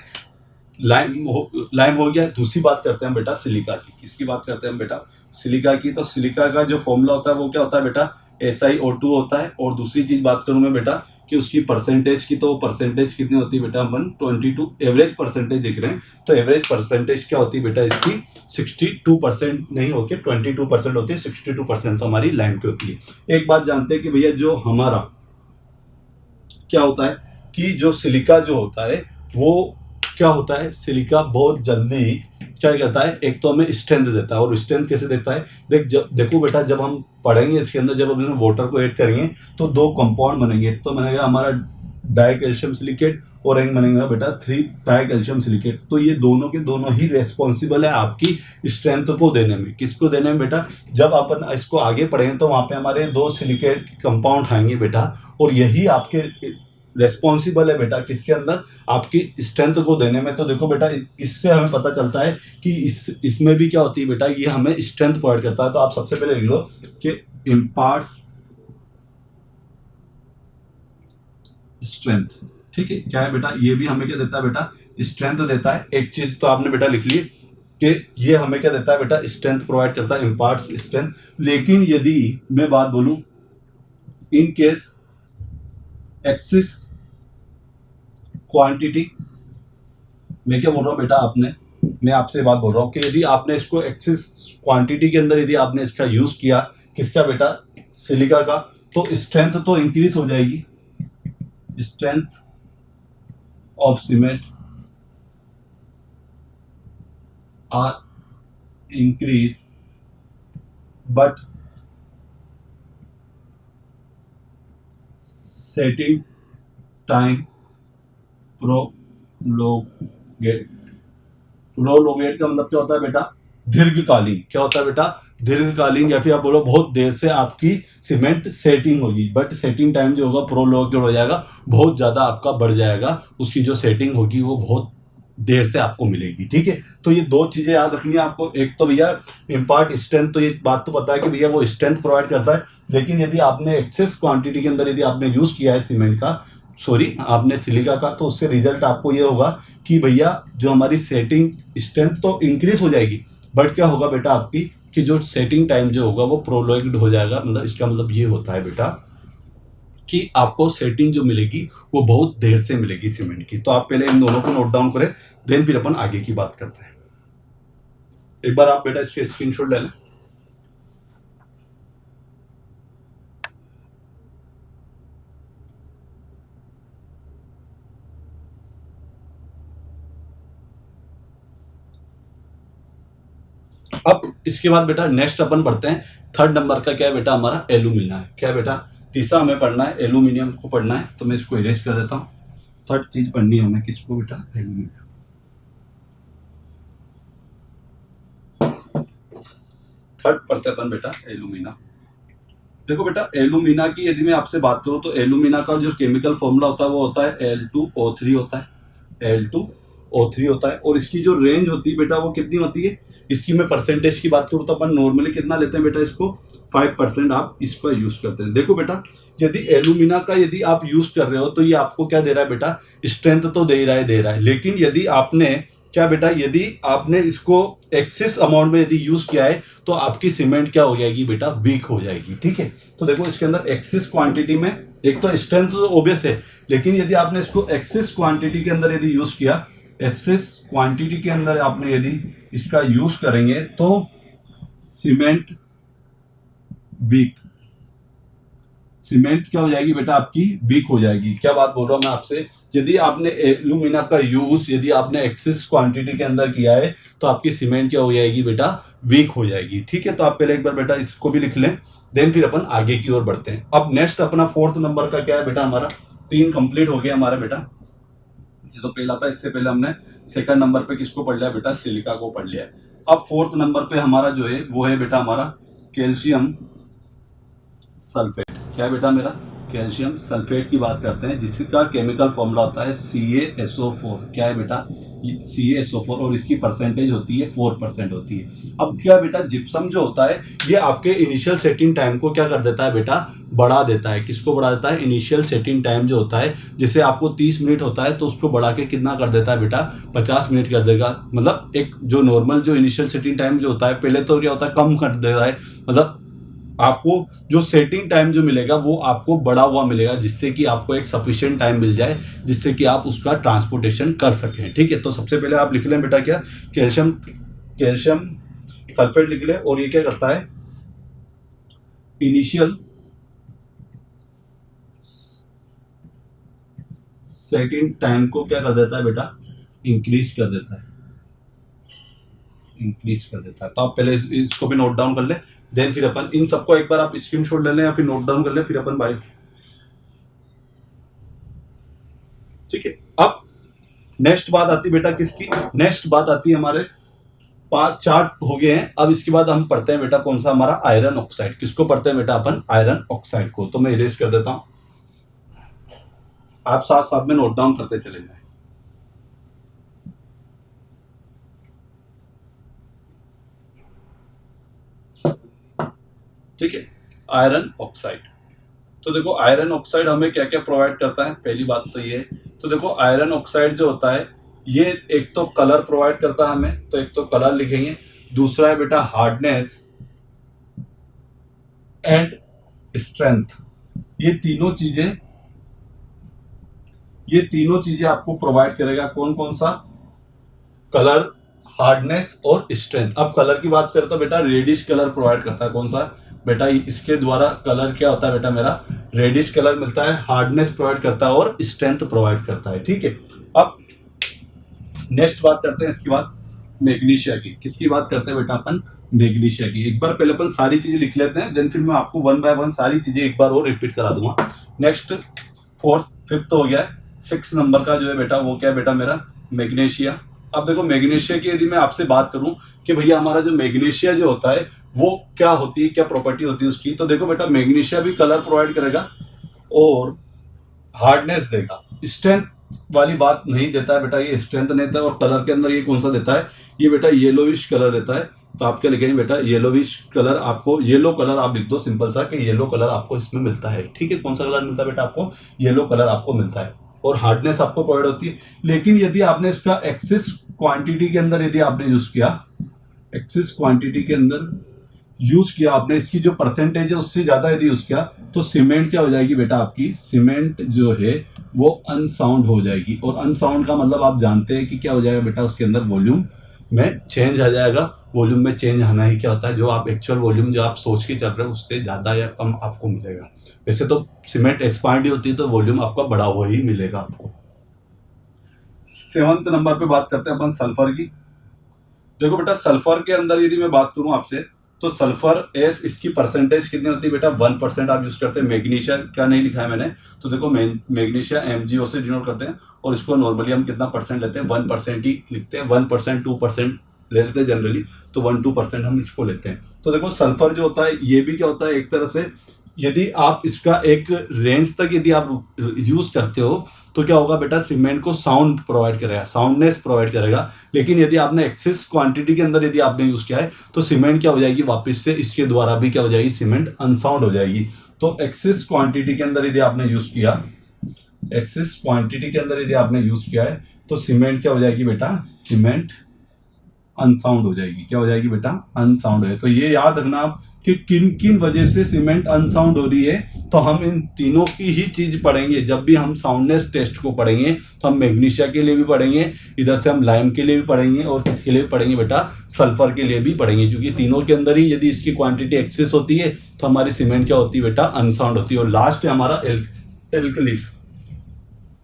लाइम हो गया। दूसरी बात करते हैं बेटा सिलिका की। किसकी बात करते हैं हम बेटा, सिलिका की। तो सिलिका का जो फॉर्मूला होता है वो क्या होता है बेटा, SiO2 होता है। और दूसरी चीज बात करूं मैं बेटा कि उसकी परसेंटेज की, तो परसेंटेज कितनी होती है बेटा, 122 एवरेज परसेंटेज लिख रहे हैं। तो एवरेज परसेंटेज क्या होती है बेटा इसकी, 62% नहीं होके 22% होती है। 62% तो हमारी लाइम की होती है। एक बात जानते हैं कि भैया जो हमारा क्या होता है कि जो सिलिका जो होता है वो क्या होता है, सिलिका बहुत जल्दी क्या कहता है, एक तो हमें स्ट्रेंथ देता है। और स्ट्रेंथ कैसे देता है, देखो बेटा जब हम पढ़ेंगे इसके अंदर, जब हम वाटर को ऐड करेंगे तो दो कंपाउंड बनेंगे। एक तो बनेगा हमारा डाई कैल्शियम सिलिकेट और एक बनेगा बेटा 3 डाई कैल्शियम सिलिकेट। तो ये दोनों के दोनों ही रेस्पॉन्सिबल है आपकी स्ट्रेंथ को देने में। किसको देने में बेटा, जब अपन इसको आगे पढ़ेंगे तो वहां पे हमारे 2 सिलिकेट कंपाउंड आएंगे बेटा, और यही आपके रेस्पॉन्सिबल है बेटा किसके अंदर, आपकी स्ट्रेंथ को देने में। तो देखो बेटा इससे हमें पता चलता है कि इसमें भी क्या होती है बेटा, ये हमें स्ट्रेंथ प्रोवाइड करता है। तो आप सबसे पहले लिख लो कि इम्पार्ट्स स्ट्रेंथ, ठीक है। क्या है बेटा, ये भी हमें क्या देता है बेटा, स्ट्रेंथ देता है। एक चीज तो आपने बेटा लिख ली कि ये हमें क्या देता है बेटा, स्ट्रेंथ प्रोवाइड करता है, इम्पार्ट्स स्ट्रेंथ। लेकिन यदि मैं बात बोलूं इन केस एक्सिस क्वांटिटी, मैं क्या बोल रहा हूँ बेटा, मैं आपसे बात बोल रहा हूँ कि यदि आपने इसको एक्सिस क्वांटिटी के अंदर यदि आपने इसका यूज किया, किसका बेटा, सिलिका का, तो स्ट्रेंथ तो इंक्रीज हो जाएगी। Strength of cement are increase but setting time prolonged का मतलब क्या होता है बेटा, दीर्घकालीन। क्या होता है बेटा, दीर्घकालीन, या फिर आप बोलो बहुत देर से आपकी सीमेंट सेटिंग होगी। बट सेटिंग टाइम जो होगा प्रोलोगेट हो जाएगा, बहुत ज्यादा आपका बढ़ जाएगा, उसकी जो सेटिंग होगी वो बहुत देर से आपको मिलेगी, ठीक है। तो ये दो चीजें याद रखनी है आपको। एक तो भैया इम्पार्ट स्ट्रेंथ, तो ये बात तो पता है कि भैया वो स्ट्रेंथ प्रोवाइड करता है। लेकिन यदि आपने एक्सेस क्वांटिटी के अंदर यदि आपने यूज किया है सीमेंट का, आपने सिलिका का, तो उससे रिजल्ट आपको ये होगा कि भैया जो हमारी सेटिंग स्ट्रेंथ तो इंक्रीज हो जाएगी, बट क्या होगा बेटा आपकी कि जो सेटिंग टाइम जो होगा वो प्रोलॉन्ग्ड हो जाएगा। मतलब इसका मतलब ये होता है बेटा कि आपको सेटिंग जो मिलेगी वो बहुत देर से मिलेगी सीमेंट की। तो आप पहले इन दोनों को नोट डाउन करें, देन फिर अपन आगे की बात करते हैं। एक बार आप बेटा इसके स्क्रीनशॉट ले लें। अब इसके बाद बेटा नेक्स्ट अपन पढ़ते हैं, थर्ड नंबर का क्या है बेटा, हमारा एल्यूमिना है। क्या है बेटा, तीसरा हमें पढ़ना है, एल्यूमिनियम को पढ़ना है। तो मैं इसको इरेज कर देता हूं। थर्ड चीज पढ़नी है हमें किसको बेटा, एल्यूमिनियम। थर्ड पढ़ते अपन बेटा एल्यूमिना। देखो बेटा एल्यूमिना की यदि मैं आपसे बात करूं तो एल्यूमिना का जो केमिकल फॉर्मूला होता है वो होता है Al2O3 होता है, Al2O3 होता है। और इसकी जो रेंज होती है बेटा वो कितनी होती है, इसकी मैं परसेंटेज की बात करूं तो अपन नॉर्मली कितना लेते हैं बेटा, इसको 5% आप इसका यूज करते हैं। देखो बेटा यदि एल्यूमिना का यदि आप यूज कर रहे हो तो ये आपको क्या दे रहा है बेटा, स्ट्रेंथ तो दे रहा है। लेकिन यदि आपने क्या बेटा, यदि आपने इसको एक्सेस अमाउंट में यदि यूज किया है तो आपकी सीमेंट क्या हो जाएगी बेटा, वीक हो जाएगी, ठीक है। तो देखो इसके अंदर एक्सेस क्वांटिटी में एक तो स्ट्रेंथ तो ओबियस है, लेकिन यदि आपने इसको एक्सेस क्वांटिटी के अंदर यदि यूज किया, एक्सेस क्वांटिटी के अंदर आपने यदि इसका यूज करेंगे तो सीमेंट वीक, सीमेंट क्या हो जाएगी बेटा आपकी वीक हो जाएगी। क्या बात बोल रहा हूं मैं आपसे, यदि आपने एल्यूमिना का यूज यदि आपने एक्सेस क्वांटिटी के अंदर किया है तो आपकी सीमेंट क्या हो जाएगी बेटा वीक हो जाएगी। ठीक है, तो आप पहले एक बार बेटा इसको भी लिख लें, देन फिर अपन आगे की ओर बढ़ते हैं। अब नेक्स्ट अपना 4th नंबर का क्या है बेटा, हमारा 3 कंप्लीट हो गया हमारा बेटा। ये तो पहला था, इससे पहले हमने 2nd नंबर पे किसको पढ़ लिया बेटा, सिलिका को पढ़ लिया। अब 4th नंबर पे हमारा जो है वो है बेटा हमारा कैल्शियम सल्फेट। क्या है बेटा मेरा, कैल्शियम सल्फेट की बात करते हैं, जिसका केमिकल फॉर्मूला होता है CaSO4। क्या है बेटा, CaSO4, और इसकी परसेंटेज होती है 4% होती है। अब क्या बेटा, जिप्सम जो होता है ये आपके इनिशियल सेटिंग टाइम को क्या कर देता है बेटा, बढ़ा देता है। किसको बढ़ा देता है, इनिशियल सेटिंग टाइम जो होता है, जैसे आपको 30 मिनट होता है तो उसको बढ़ा के कितना कर देता है बेटा, 50 मिनट कर देगा। मतलब एक जो नॉर्मल जो इनिशियल सेटिंग टाइम जो होता है, पहले तो क्या होता है कम कर देता है, मतलब आपको जो सेटिंग टाइम जो मिलेगा वो आपको बढ़ा हुआ मिलेगा, जिससे कि आपको एक सफिशिएंट टाइम मिल जाए, जिससे कि आप उसका ट्रांसपोर्टेशन कर सकें। ठीक है, तो सबसे पहले आप लिख लें बेटा क्या, कैल्शियम सल्फेट लिख लें, और ये क्या करता है, इनिशियल सेटिंग टाइम को क्या कर देता है बेटा, इंक्रीज कर देता है, इंक्रीज कर देता है। तो आप पहले इसको भी नोट डाउन कर ले, देन फिर अपन इन सबको एक बार आप स्क्रीनशॉट ले लें या फिर नोट डाउन कर ले, फिर अपन बाय। ठीक है, अब नेक्स्ट बात आती बेटा किसकी, नेक्स्ट बात आती है हमारे 4 हो गए हैं। अब इसके बाद हम पढ़ते हैं बेटा कौन सा, हमारा आयरन ऑक्साइड। किसको पढ़ते हैं बेटा अपन, आयरन ऑक्साइड को। तो मैं इरेज कर देता हूं, आप साथ साथ में नोट डाउन करते चले जाए। ठीक है, आयरन ऑक्साइड। तो देखो आयरन ऑक्साइड हमें क्या क्या प्रोवाइड करता है, पहली बात तो ये, तो देखो आयरन ऑक्साइड जो होता है ये एक तो कलर प्रोवाइड करता है हमें, तो एक तो कलर लिखेंगे, दूसरा है बेटा हार्डनेस एंड स्ट्रेंथ। ये तीनों चीजें आपको प्रोवाइड करेगा। कौन कौन सा, कलर, हार्डनेस और स्ट्रेंथ। अब कलर की बात करें तो बेटा रेडिश कलर प्रोवाइड करता है। कौन सा बेटा, इसके द्वारा कलर क्या होता है बेटा मेरा, रेडिश कलर मिलता है, हार्डनेस प्रोवाइड करता है और स्ट्रेंथ प्रोवाइड करता है। ठीक है, अब नेक्स्ट बात करते हैं इसके बाद मैग्नीशिया की। किसकी बात करते हैं बेटा अपन, मैग्नीशिया की। एक बार पहले अपन सारी चीजें लिख लेते हैं, देन फिर मैं आपको 1 बाय 1 सारी चीजें एक बार और रिपीट करा दूंगा। नेक्स्ट 4th 5th हो गया है, 6 नंबर का जो है बेटा वो क्या है बेटा मेरा, मैग्नीशिया। अब देखो मैग्नीशिया की यदि मैं आपसे बात करूं कि भैया हमारा जो मैग्नीशिया जो होता है वो क्या होती है, क्या प्रॉपर्टी होती है उसकी, तो देखो बेटा मैग्नीशिया भी कलर प्रोवाइड करेगा और हार्डनेस देगा, स्ट्रेंथ वाली बात नहीं देता है बेटा, ये स्ट्रेंथ नहीं देता है। और कलर के अंदर ये कौन सा देता है, ये बेटा येलोविश कलर देता है। तो आप क्या लिखेंगे बेटा, येलोविश कलर, आपको येलो कलर आप लिख दो सिंपल सा कि येलो कलर आपको इसमें मिलता है। ठीक है, कौन सा कलर मिलता है बेटा आपको, येलो कलर आपको मिलता है, और हार्डनेस आपको प्रोवाइड होती है। लेकिन यदि आपने इसका एक्सेस क्वांटिटी के अंदर यदि आपने यूज किया, एक्सेस क्वांटिटी के अंदर यूज किया आपने, इसकी जो परसेंटेज है उससे ज्यादा यदि यूज किया, तो सीमेंट क्या हो जाएगी बेटा आपकी, सीमेंट जो है वो अनसाउंड हो जाएगी। और अनसाउंड का मतलब आप जानते हैं कि क्या हो जाएगा बेटा, उसके अंदर वॉल्यूम में चेंज आ जाएगा। वॉल्यूम में चेंज आना ही क्या होता है, जो आप एक्चुअल वॉल्यूम जो आप सोच के चल रहे हो उससे ज्यादा या कम आपको मिलेगा। वैसे तो सीमेंट एक्सपांड ही होती है तो वॉल्यूम आपका बढ़ा हुआ ही मिलेगा आपको। 7th नंबर पे बात करते हैं अपन सल्फर की। देखो बेटा सल्फर के अंदर यदि मैं बात करूं आपसे, तो सल्फर एस, इसकी परसेंटेज कितनी होती है बेटा, 1% आप यूज करते हैं। मैग्नीशिया का नहीं लिखा है मैंने, तो देखो मैग्नीशिया MgO से डिनोट करते हैं, और इसको नॉर्मली हम कितना परसेंट लेते हैं, 1% ही लिखते हैं। 1% 2% ले लेते हैं जनरली, तो 1-2% हम इसको लेते हैं। तो देखो सल्फर जो होता है ये भी क्या होता है, एक तरह से यदि आप इसका एक रेंज तक यदि आप यूज करते हो तो क्या होगा बेटा, सीमेंट को साउंड प्रोवाइड करेगा, साउंडनेस प्रोवाइड करेगा। लेकिन यदि आपने एक्सेस क्वांटिटी के अंदर यदि आपने यूज किया है तो सीमेंट क्या हो जाएगी, वापस से इसके द्वारा भी क्या हो जाएगी, सीमेंट अनसाउंड हो जाएगी। तो एक्सेस क्वांटिटी के अंदर यदि आपने यूज किया, एक्सेस क्वांटिटी के अंदर यदि आपने यूज किया है तो सीमेंट क्या हो जाएगी बेटा, सीमेंट अनसाउंड हो जाएगी। क्या हो जाएगी बेटा? अनसाउंड है। तो ये याद रखना आप कि किन किन वजह से सीमेंट अनसाउंड हो रही है। तो हम इन तीनों की ही चीज पढ़ेंगे जब भी हम साउंडनेस टेस्ट को पढ़ेंगे। तो हम मैग्नीशिया के लिए भी पढ़ेंगे, इधर से हम लाइम के लिए भी पढ़ेंगे, और किसके लिए भी पढ़ेंगे बेटा? सल्फर के लिए भी पढ़ेंगे, क्योंकि तीनों के अंदर ही यदि इसकी क्वांटिटी एक्सेस होती है तो हमारी सीमेंट क्या होती है बेटा? अनसाउंड होती है। और लास्ट है हमारा एल्कलीस।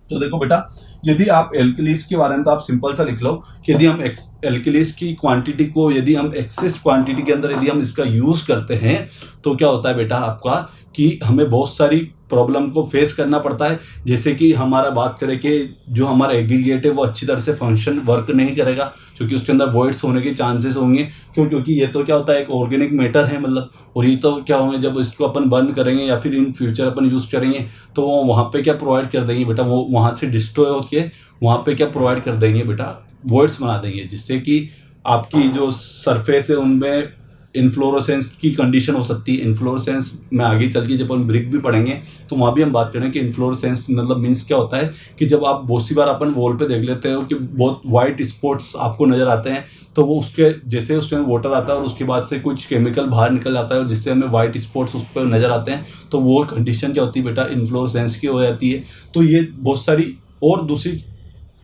तो देखो बेटा, यदि आप एल्कलीस के बारे में तो आप सिंपल सा लिख लो कि यदि हम एल्कलीस की क्वांटिटी को यदि हम एक्सेस क्वांटिटी के अंदर यदि हम इसका यूज करते हैं तो क्या होता है बेटा आपका कि हमें बहुत सारी प्रॉब्लम को फेस करना पड़ता है। जैसे कि हमारा बात करें कि जो हमारा एग्रीगेट है वो अच्छी तरह से फंक्शन वर्क नहीं करेगा, क्योंकि उसके अंदर वॉइड्स होने के चांसेस होंगे। क्यों? क्योंकि ये तो क्या होता है, एक ऑर्गेनिक मैटर है मतलब, और ये तो क्या होंगे जब इसको अपन बर्न करेंगे या फिर इन फ्यूचर अपन यूज़ करेंगे तो वो वहाँ पे क्या प्रोवाइड कर देंगे बेटा? वो वहाँ से डिस्ट्रॉय होकर वहाँ पे क्या प्रोवाइड कर देंगे बेटा? वॉइड्स बना देंगे, जिससे कि आपकी जो सरफेस है उनमें इन्फ्लोरोसेंस की कंडीशन हो सकती है। इन्फ्लोरोसेंस में आगे चल के जब हम ब्रिक भी पढ़ेंगे तो वहाँ भी हम बात करें कि इन्फ्लोरोसेंस मतलब मीन्स क्या होता है कि जब आप बहुत सी बार अपन वॉल पे देख लेते हो कि बहुत वाइट स्पॉट्स आपको नज़र आते हैं, तो वो उसके जैसे उसमें वाटर आता है और उसके बाद से कुछ केमिकल बाहर निकल जाता है और जिससे हमें वाइट स्पॉट्स उस पर नज़र आते हैं, तो वो कंडीशन क्या होती है बेटा? इन्फ्लोरोसेंस की हो जाती है। तो ये बहुत सारी और दूसरी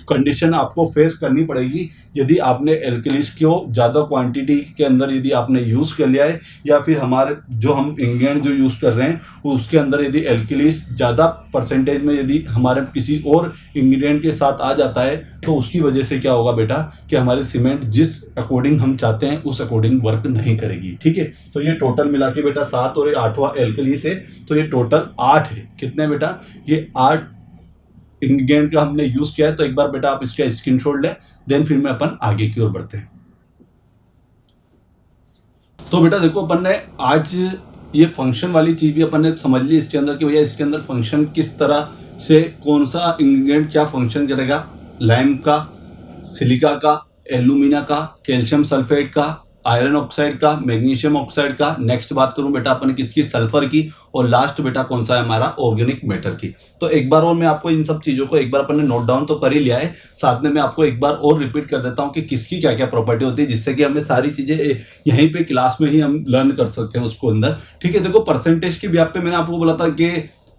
कंडीशन आपको फेस करनी पड़ेगी यदि आपने एल्कलीस को ज़्यादा क्वांटिटी के अंदर यदि आपने यूज़ कर लिया है, या फिर हमारे जो हम इंग्रेडिएंट जो यूज़ कर रहे हैं उसके अंदर यदि एल्कलीस ज़्यादा परसेंटेज में यदि हमारे किसी और इंग्रेडिएंट के साथ आ जाता है तो उसकी वजह से क्या होगा बेटा कि हमारी सीमेंट जिस अकॉर्डिंग हम चाहते हैं उस अकॉर्डिंग वर्क नहीं करेगी। ठीक है, तो ये टोटल मिला के बेटा 7 और 8वां एल्कलीस है, तो ये टोटल 8 है। कितने बेटा? ये 8 इंग्रेडिएंट का हमने यूज किया है। तो एक बार बेटा आप इसका स्क्रीनशॉट लें, देन फिर में अपन आगे की ओर बढ़ते हैं। तो बेटा देखो, अपन ने आज ये फंक्शन वाली चीज भी अपन ने समझ ली इसके अंदर कि भैया इसके अंदर फंक्शन किस तरह से, कौन सा इंग्रेडिएंट क्या फंक्शन करेगा। लाइम का, सिलिका का, एल्यूमिना का, कैल्शियम सल्फेट का, आयरन ऑक्साइड का, मैग्नीशियम ऑक्साइड का। नेक्स्ट बात करूं बेटा अपन किसकी? सल्फर की। और लास्ट बेटा कौन सा है हमारा? ऑर्गेनिक मैटर की। तो एक बार और मैं आपको इन सब चीज़ों को एक बार अपन ने नोट डाउन तो कर ही लिया है, साथ में मैं आपको एक बार और रिपीट कर देता हूं कि किसकी क्या क्या प्रॉपर्टी होती है, जिससे कि हमें सारी चीज़ें यहीं पे क्लास में ही हम लर्न कर सकते हैं उसको अंदर। ठीक है, देखो परसेंटेज की व्याप पे मैंने आपको बोला था कि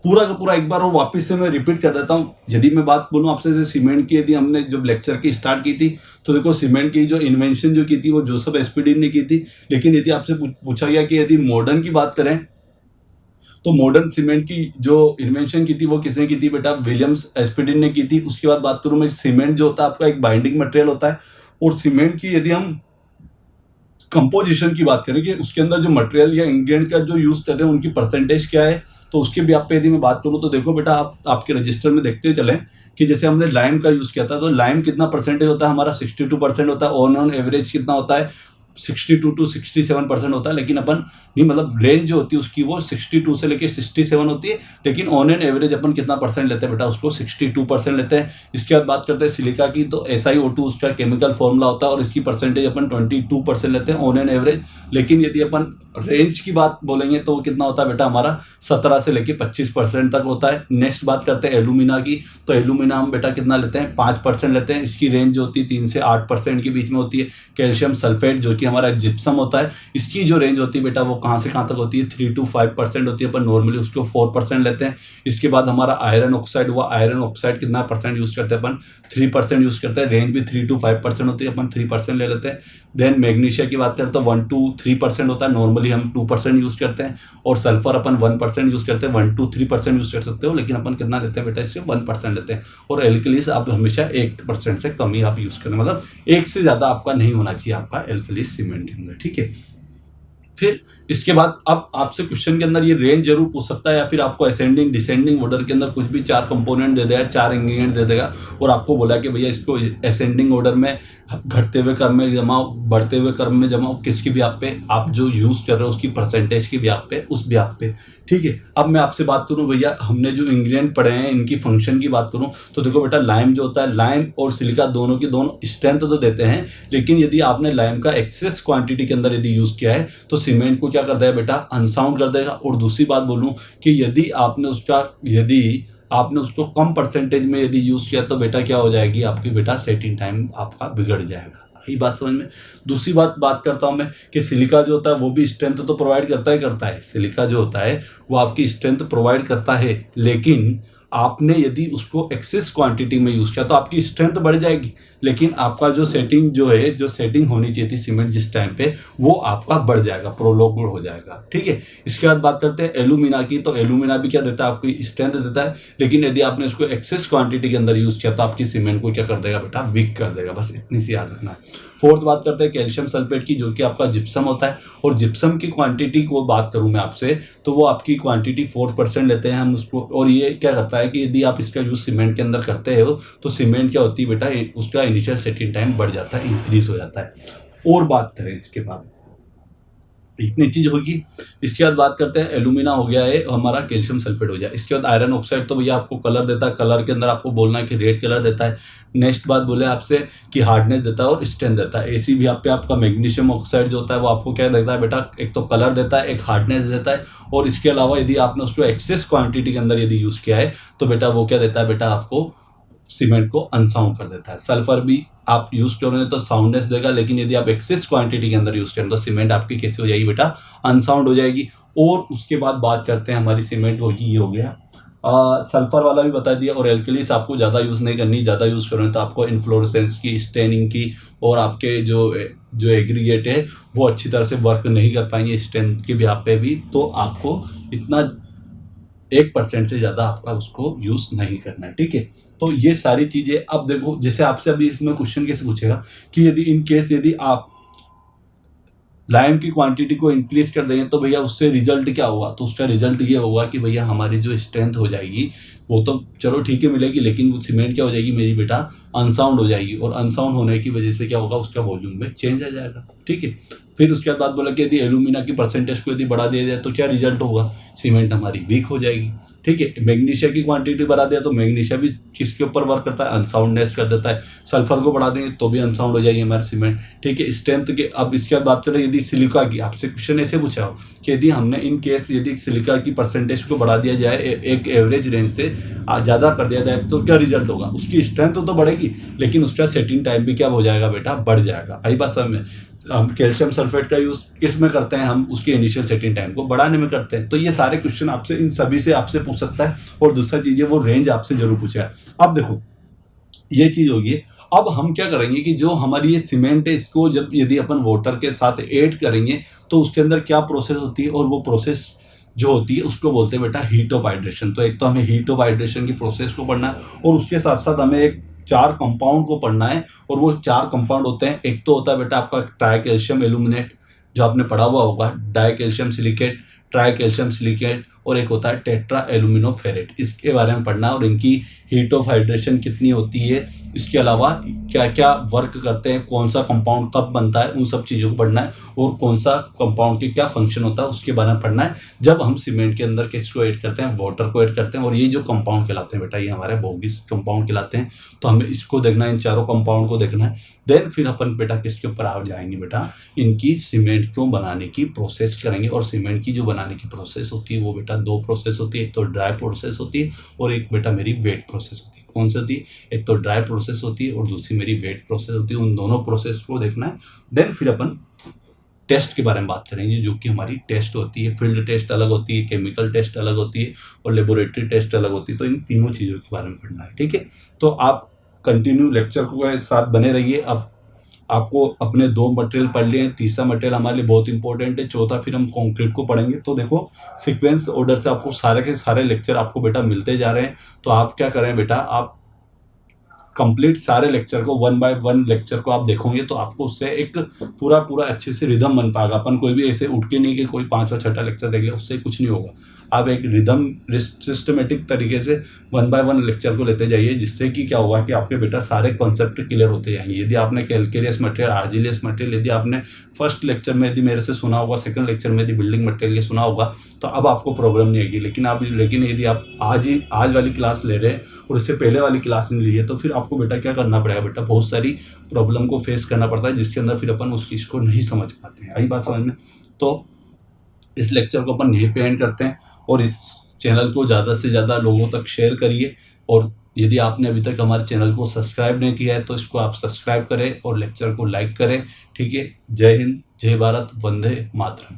पूरा का पूरा एक बार और वापस से मैं रिपीट कर देता हूँ। यदि मैं बात बोलूँ आपसे जैसे सीमेंट की, यदि हमने जब लेक्चर की स्टार्ट की थी तो देखो सीमेंट की जो इन्वेंशन जो की थी वो जोसेफ एस्पिडिन ने की थी। लेकिन यदि आपसे पूछा गया कि यदि मॉडर्न की बात करें तो मॉडर्न सीमेंट की जो इन्वेंशन की थी वो किसने की थी बेटा? विलियम्स एस्पिडिन ने की थी। उसके बाद बात करूँ मैं, सीमेंट जो होता है आपका एक बाइंडिंग मटेरियल होता है, और सीमेंट की यदि हम कंपोजिशन की बात करें कि उसके अंदर जो मटेरियल या इंग्रेडिएंट का जो यूज कर रहे हैं उनकी परसेंटेज क्या है, तो उसके भी आप पे यदि मैं बात करूँ तो देखो बेटा आप आपके रजिस्टर में देखते चलें कि जैसे हमने लाइम का यूज किया था तो लाइम कितना परसेंटेज होता है हमारा? 62% होता है। ऑन एवरेज कितना होता है? 62 to 67% होता है। लेकिन अपन नहीं मतलब रेंज जो होती है उसकी वो 62 से लेके 67 होती है, लेकिन ऑन एन एवरेज अपन कितना परसेंट लेते हैं बेटा? उसको 62% लेते हैं। इसके बाद बात करते हैं सिलिका की, तो SiO2 उसका केमिकल फॉर्मूला होता है और इसकी परसेंटेज अपन 22% लेते हैं ऑन एन एवरेज। लेकिन यदि अपन रेंज की बात बोलेंगे तो कितना होता है बेटा हमारा? 17 से लेके 25% तक होता है। नेक्स्ट बात करते हैं एल्यूमिना की, तो एल्यूमिना हम बेटा कितना लेते हैं? 5% लेते हैं। इसकी रेंज जो होती है 3 से 8% के बीच में होती है। कैल्शियम सल्फेट जो कि हमारा जिप्सम होता है, इसकी जो रेंज होती है बेटा वो कहाँ से कहाँ तक होती है? 3 to 5% होती है। अपन नॉर्मली उसको 4% लेते हैं। इसके बाद हमारा आयरन ऑक्साइड हुआ, आयरन ऑक्साइड कितना परसेंट यूज करते हैं अपन? 3% यूज करते हैं। रेंज भी 3 to 5% होती है, अपन 3% ले लेते हैं। देन मैग्नीशिया की बात करें तो 1 to 3% होता है, नॉर्मली हम 2% यूज करते हैं। और सल्फर अपन 1% यूज करते हैं, 1 to 3% यूज कर सकते हो, लेकिन अपन कितना लेते हैं बेटा? इससे 1% लेते हैं। और एल्कलीस आप हमेशा 1% से कम ही आप यूज करें, मतलब 1 से ज्यादा आपका नहीं होना चाहिए आपका एल्कलीस सीमेंट के अंदर। ठीक है, फिर इसके बाद अब आपसे क्वेश्चन के अंदर ये रेंज जरूर पूछ सकता है, या फिर आपको असेंडिंग डिसेंडिंग ऑर्डर के अंदर कुछ भी 4 कंपोनेंट दे देगा, 4 इंग्रेडिएंट दे देगा और आपको बोला कि भैया इसको असेंडिंग ऑर्डर में घटते हुए क्रम में जमाओ, बढ़ते हुए क्रम में जमाओ, किसकी भी आप पे आप जो यूज कर रहे हो उसकी परसेंटेज की भी आप पे, उस भी आप पे। ठीक है, अब मैं आपसे बात करूं भैया हमने जो इंग्रेडिएंट पढ़े हैं इनकी फंक्शन की बात करूं तो देखो बेटा लाइम जो होता है, लाइम और सिलिका दोनों की दोनों स्ट्रेंथ तो देते हैं, लेकिन यदि आपने लाइम का एक्सेस क्वांटिटी के अंदर यदि यूज किया है तो सीमेंट को क्या कर देगा बेटा? अनसाउंड कर देगा। और दूसरी बात बोलूं कि यदि आपने उसका यदि आपने उसको कम परसेंटेज में यदि यूज़ किया तो बेटा क्या हो जाएगी आपकी, बेटा सेटिंग टाइम आपका बिगड़ जाएगा। यही बात समझ में। दूसरी बात करता हूँ मैं कि सिलिका जो होता है वो भी स्ट्रेंथ तो प्रोवाइड करता है। सिलिका जो होता है वो आपकी स्ट्रेंथ प्रोवाइड करता है, लेकिन आपने यदि उसको एक्सेस क्वांटिटी में यूज़ किया तो आपकी स्ट्रेंथ बढ़ जाएगी, लेकिन आपका जो सेटिंग जो सेटिंग होनी चाहिए थी सीमेंट जिस टाइम पे, वो आपका बढ़ जाएगा, प्रोलोग्ड हो जाएगा। ठीक है। इसके बाद बात करते हैं एलुमिना की। तो एलुमिना भी क्या देता है, आपकी स्ट्रेंथ देता है, लेकिन यदि आपने उसको एक्सेस क्वांटिटी के अंदर यूज़ किया तो आपकी सीमेंट को क्या कर देगा बेटा, वीक कर देगा। बस इतनी सी याद रखना है। फोर्थ बात करते हैं कैल्शियम सल्फेट की, जो कि आपका जिप्सम होता है। और जिप्सम की क्वांटिटी को बात करूं मैं आपसे, तो वो आपकी क्वांटिटी 4% लेते हैं हम उसको। और ये क्या करता है कि यदि आप इसका यूज़ सीमेंट के अंदर करते हो तो सीमेंट क्या होती है बेटा, उसका इनिशियल सेटिंग टाइम बढ़ जाता है, इंक्रीज हो जाता है। और बात करें इसके बाद, इतनी चीज होगी। इसके बाद बात करते हैं एलुमिना हो गया है, हमारा कैल्शियम सल्फेट हो गया। इसके बाद आयरन ऑक्साइड, तो भैया आपको कलर देता है, कलर के अंदर आपको बोलना है कि रेड कलर देता है। नेक्स्ट बात बोले आपसे कि हार्डनेस देता है और स्ट्रेंथ देता है। ऐसी भी आप पे आपका मैग्नीशियम ऑक्साइड जो होता है वो आपको क्या देता है बेटा, एक तो कलर देता है, एक हार्डनेस देता है, और इसके अलावा यदि आपने उसको एक्सेस क्वांटिटी के अंदर यदि यूज़ किया है तो बेटा वो क्या देता है बेटा, आपको सीमेंट को अनसाउंड कर देता है। सल्फर भी आप यूज करोगे तो साउंडनेस देगा, लेकिन यदि आप एक्सेस क्वांटिटी के अंदर यूज करें तो सीमेंट आपकी कैसे हो जाएगी बेटा, अनसाउंड हो जाएगी। और उसके बाद बात करते हैं हमारी सीमेंट होगी, ये हो गया सल्फर वाला भी बता दिया। और एल्कलीस आपको ज़्यादा यूज़ नहीं करनी, ज़्यादा यूज़ करोगे तो आपको इन्फ्लोरेसेंस की, स्टेनिंग की, और आपके जो एग्रीगेट है वो अच्छी तरह से वर्क नहीं कर पाएंगे स्ट्रेंथ के भी आप पे भी। तो आपको इतना 1% से ज़्यादा आपका उसको यूज़ नहीं करना है। ठीक है। तो ये सारी चीज़ें, अब देखो जैसे आपसे अभी इसमें क्वेश्चन कैसे पूछेगा कि यदि इन केस यदि आप लाइम की क्वांटिटी को इंक्रीज कर देंगे तो भैया उससे रिजल्ट क्या होगा, तो उसका रिजल्ट ये होगा कि भैया हमारी जो स्ट्रेंथ हो जाएगी वो तो चलो ठीक है मिलेगी, लेकिन वो सीमेंट क्या हो जाएगी मेरी बेटा, अनसाउंड हो जाएगी। और अनसाउंड होने की वजह से क्या होगा, उसका वॉल्यूम में चेंज आ जाएगा। ठीक है। फिर उसके बाद बोला कि यदि एल्यूमिना की परसेंटेज को यदि बढ़ा दिया जाए तो क्या रिजल्ट होगा, सीमेंट हमारी वीक हो जाएगी। ठीक है। मैग्नीशिया की क्वांटिटी बढ़ा दिया तो मैग्नीशिया भी किसके ऊपर वर्क करता है, अनसाउंडनेस कर देता है। सल्फर को बढ़ा देंगे तो भी अनसाउंड हो जाएगी हमारे सीमेंट। ठीक है। स्ट्रेंथ के, अब इसके बाद बात करें यदि सिलिका की, आपसे क्वेश्चन ऐसे पूछा हो कि यदि हमने इन केस यदि सिलिका की परसेंटेज को बढ़ा दिया जाए एक एवरेज रेंज से ज़्यादा कर दिया जाए तो क्या रिजल्ट होगा, उसकी स्ट्रेंथ तो बढ़ेगी लेकिन उसका सेटिंग टाइम भी क्या हो जाएगा बेटा, बढ़ जाएगा। आई बात समझ में। हम कैल्शियम सल्फेट का यूज़ किस में करते हैं, हम उसके इनिशियल सेटिंग टाइम को बढ़ाने में करते हैं। तो ये सारे क्वेश्चन आपसे, इन सभी से आपसे पूछ सकता है। और दूसरा चीज़ है वो रेंज आपसे जरूर पूछेगा। अब देखो ये चीज़ होगी। अब हम क्या करेंगे कि जो हमारी ये सीमेंट है इसको जब यदि अपन वाटर के साथ ऐड करेंगे तो उसके अंदर क्या प्रोसेस होती है, और वो प्रोसेस जो होती है उसको बोलते हैं बेटा हीट ऑफ हाइड्रेशन। तो एक तो हमें हीट ऑफ हाइड्रेशन की प्रोसेस को पढ़ना है और उसके साथ साथ हमें एक 4 कंपाउंड को पढ़ना है। और वो 4 कंपाउंड होते हैं, एक तो होता है बेटा आपका ट्राई कैल्शियम एल्यूमिनेट जो आपने पढ़ा हुआ होगा, die calcium silicate, try calcium silicate, और एक होता है टेट्रा एल्यूमिनोफेरेट। इसके बारे में पढ़ना है और इनकी हीट ऑफ हाइड्रेशन कितनी होती है, इसके अलावा क्या क्या वर्क करते हैं, कौन सा कंपाउंड कब बनता है, उन सब चीज़ों को पढ़ना है। और कौन सा कंपाउंड के क्या फंक्शन होता है उसके बारे में पढ़ना है जब हम सीमेंट के अंदर किसको ऐड करते हैं, वाटर को ऐड करते हैं। और ये जो कंपाउंड कहलाते हैं बेटा, ये हमारे बोगिस कंपाउंड कहलाते हैं। तो हमें इसको देखना है, इन चारों कंपाउंड को देखना है। देन फिर अपन बेटा किसके ऊपर आ जाएंगे बेटा, इनकी सीमेंट को बनाने की प्रोसेस करेंगे। और सीमेंट की जो बनाने की प्रोसेस होती है वो बेटा 2 प्रोसेस होती है, एक तो ड्राई प्रोसेस होती है और एक बेटा मेरी वेट प्रोसेस होती है। कौन सी होती है, एक तो ड्राई प्रोसेस होती है और दूसरी मेरी वेट प्रोसेस होती है। उन दोनों प्रोसेस को देखना है। देन फिर अपन टेस्ट के बारे में बात करेंगे, जो कि हमारी टेस्ट होती है, फील्ड टेस्ट अलग होती है, केमिकल टेस्ट अलग होती है और लेबोरेटरी टेस्ट अलग होती है। तो इन तीनों चीज़ों के बारे में पढ़ना है। ठीक है। तो आप कंटिन्यू लेक्चर को साथ बने रहिए। अब आपको अपने 2 मटेरियल पढ़ लिए हैं, तीसरा मटेरियल हमारे लिए बहुत इंपॉर्टेंट है, चौथा फिर हम कंक्रीट को पढ़ेंगे। तो देखो सीक्वेंस ऑर्डर से आपको सारे के सारे लेक्चर आपको बेटा मिलते जा रहे हैं। तो आप क्या करें बेटा, आप कंप्लीट सारे लेक्चर को 1 बाय 1 लेक्चर को आप देखोगे तो आपको उससे एक पूरा अच्छे से रिदम बन पाएगा। अपन कोई भी ऐसे उठ के नहीं कि कोई 5वां 6वां लेक्चर देख ले, उससे कुछ नहीं होगा। आप एक रिदम सिस्टमेटिक तरीके से 1 बाय 1 लेक्चर को लेते जाइए, जिससे कि क्या होगा कि आपके बेटा सारे कॉन्सेप्ट क्लियर होते जाएंगे। यदि आपने कैलकेरियस मटेरियल, आर्जिलियस मटेरियल यदि आपने फर्स्ट लेक्चर में यदि मेरे से सुना होगा, सेकंड लेक्चर में यदि बिल्डिंग मटेरियल ये सुना होगा, तो अब आपको प्रॉब्लम नहीं आएगी। लेकिन यदि आप आज वाली क्लास ले रहे हैं और इससे पहले वाली क्लास नहीं ली है, तो फिर आपको बेटा क्या करना पड़ेगा बेटा, बहुत सारी प्रॉब्लम को फेस करना पड़ता है, जिसके अंदर फिर अपन उस चीज़ को नहीं समझ पाते हैं। आई बात समझ में। तो इस लेक्चर को अपन यहीं पे एंड करते हैं और इस चैनल को ज़्यादा से ज़्यादा लोगों तक शेयर करिए, और यदि आपने अभी तक हमारे चैनल को सब्सक्राइब नहीं किया है तो इसको आप सब्सक्राइब करें और लेक्चर को लाइक करें। ठीक है, जय हिंद, जय भारत, वंदे मातरम।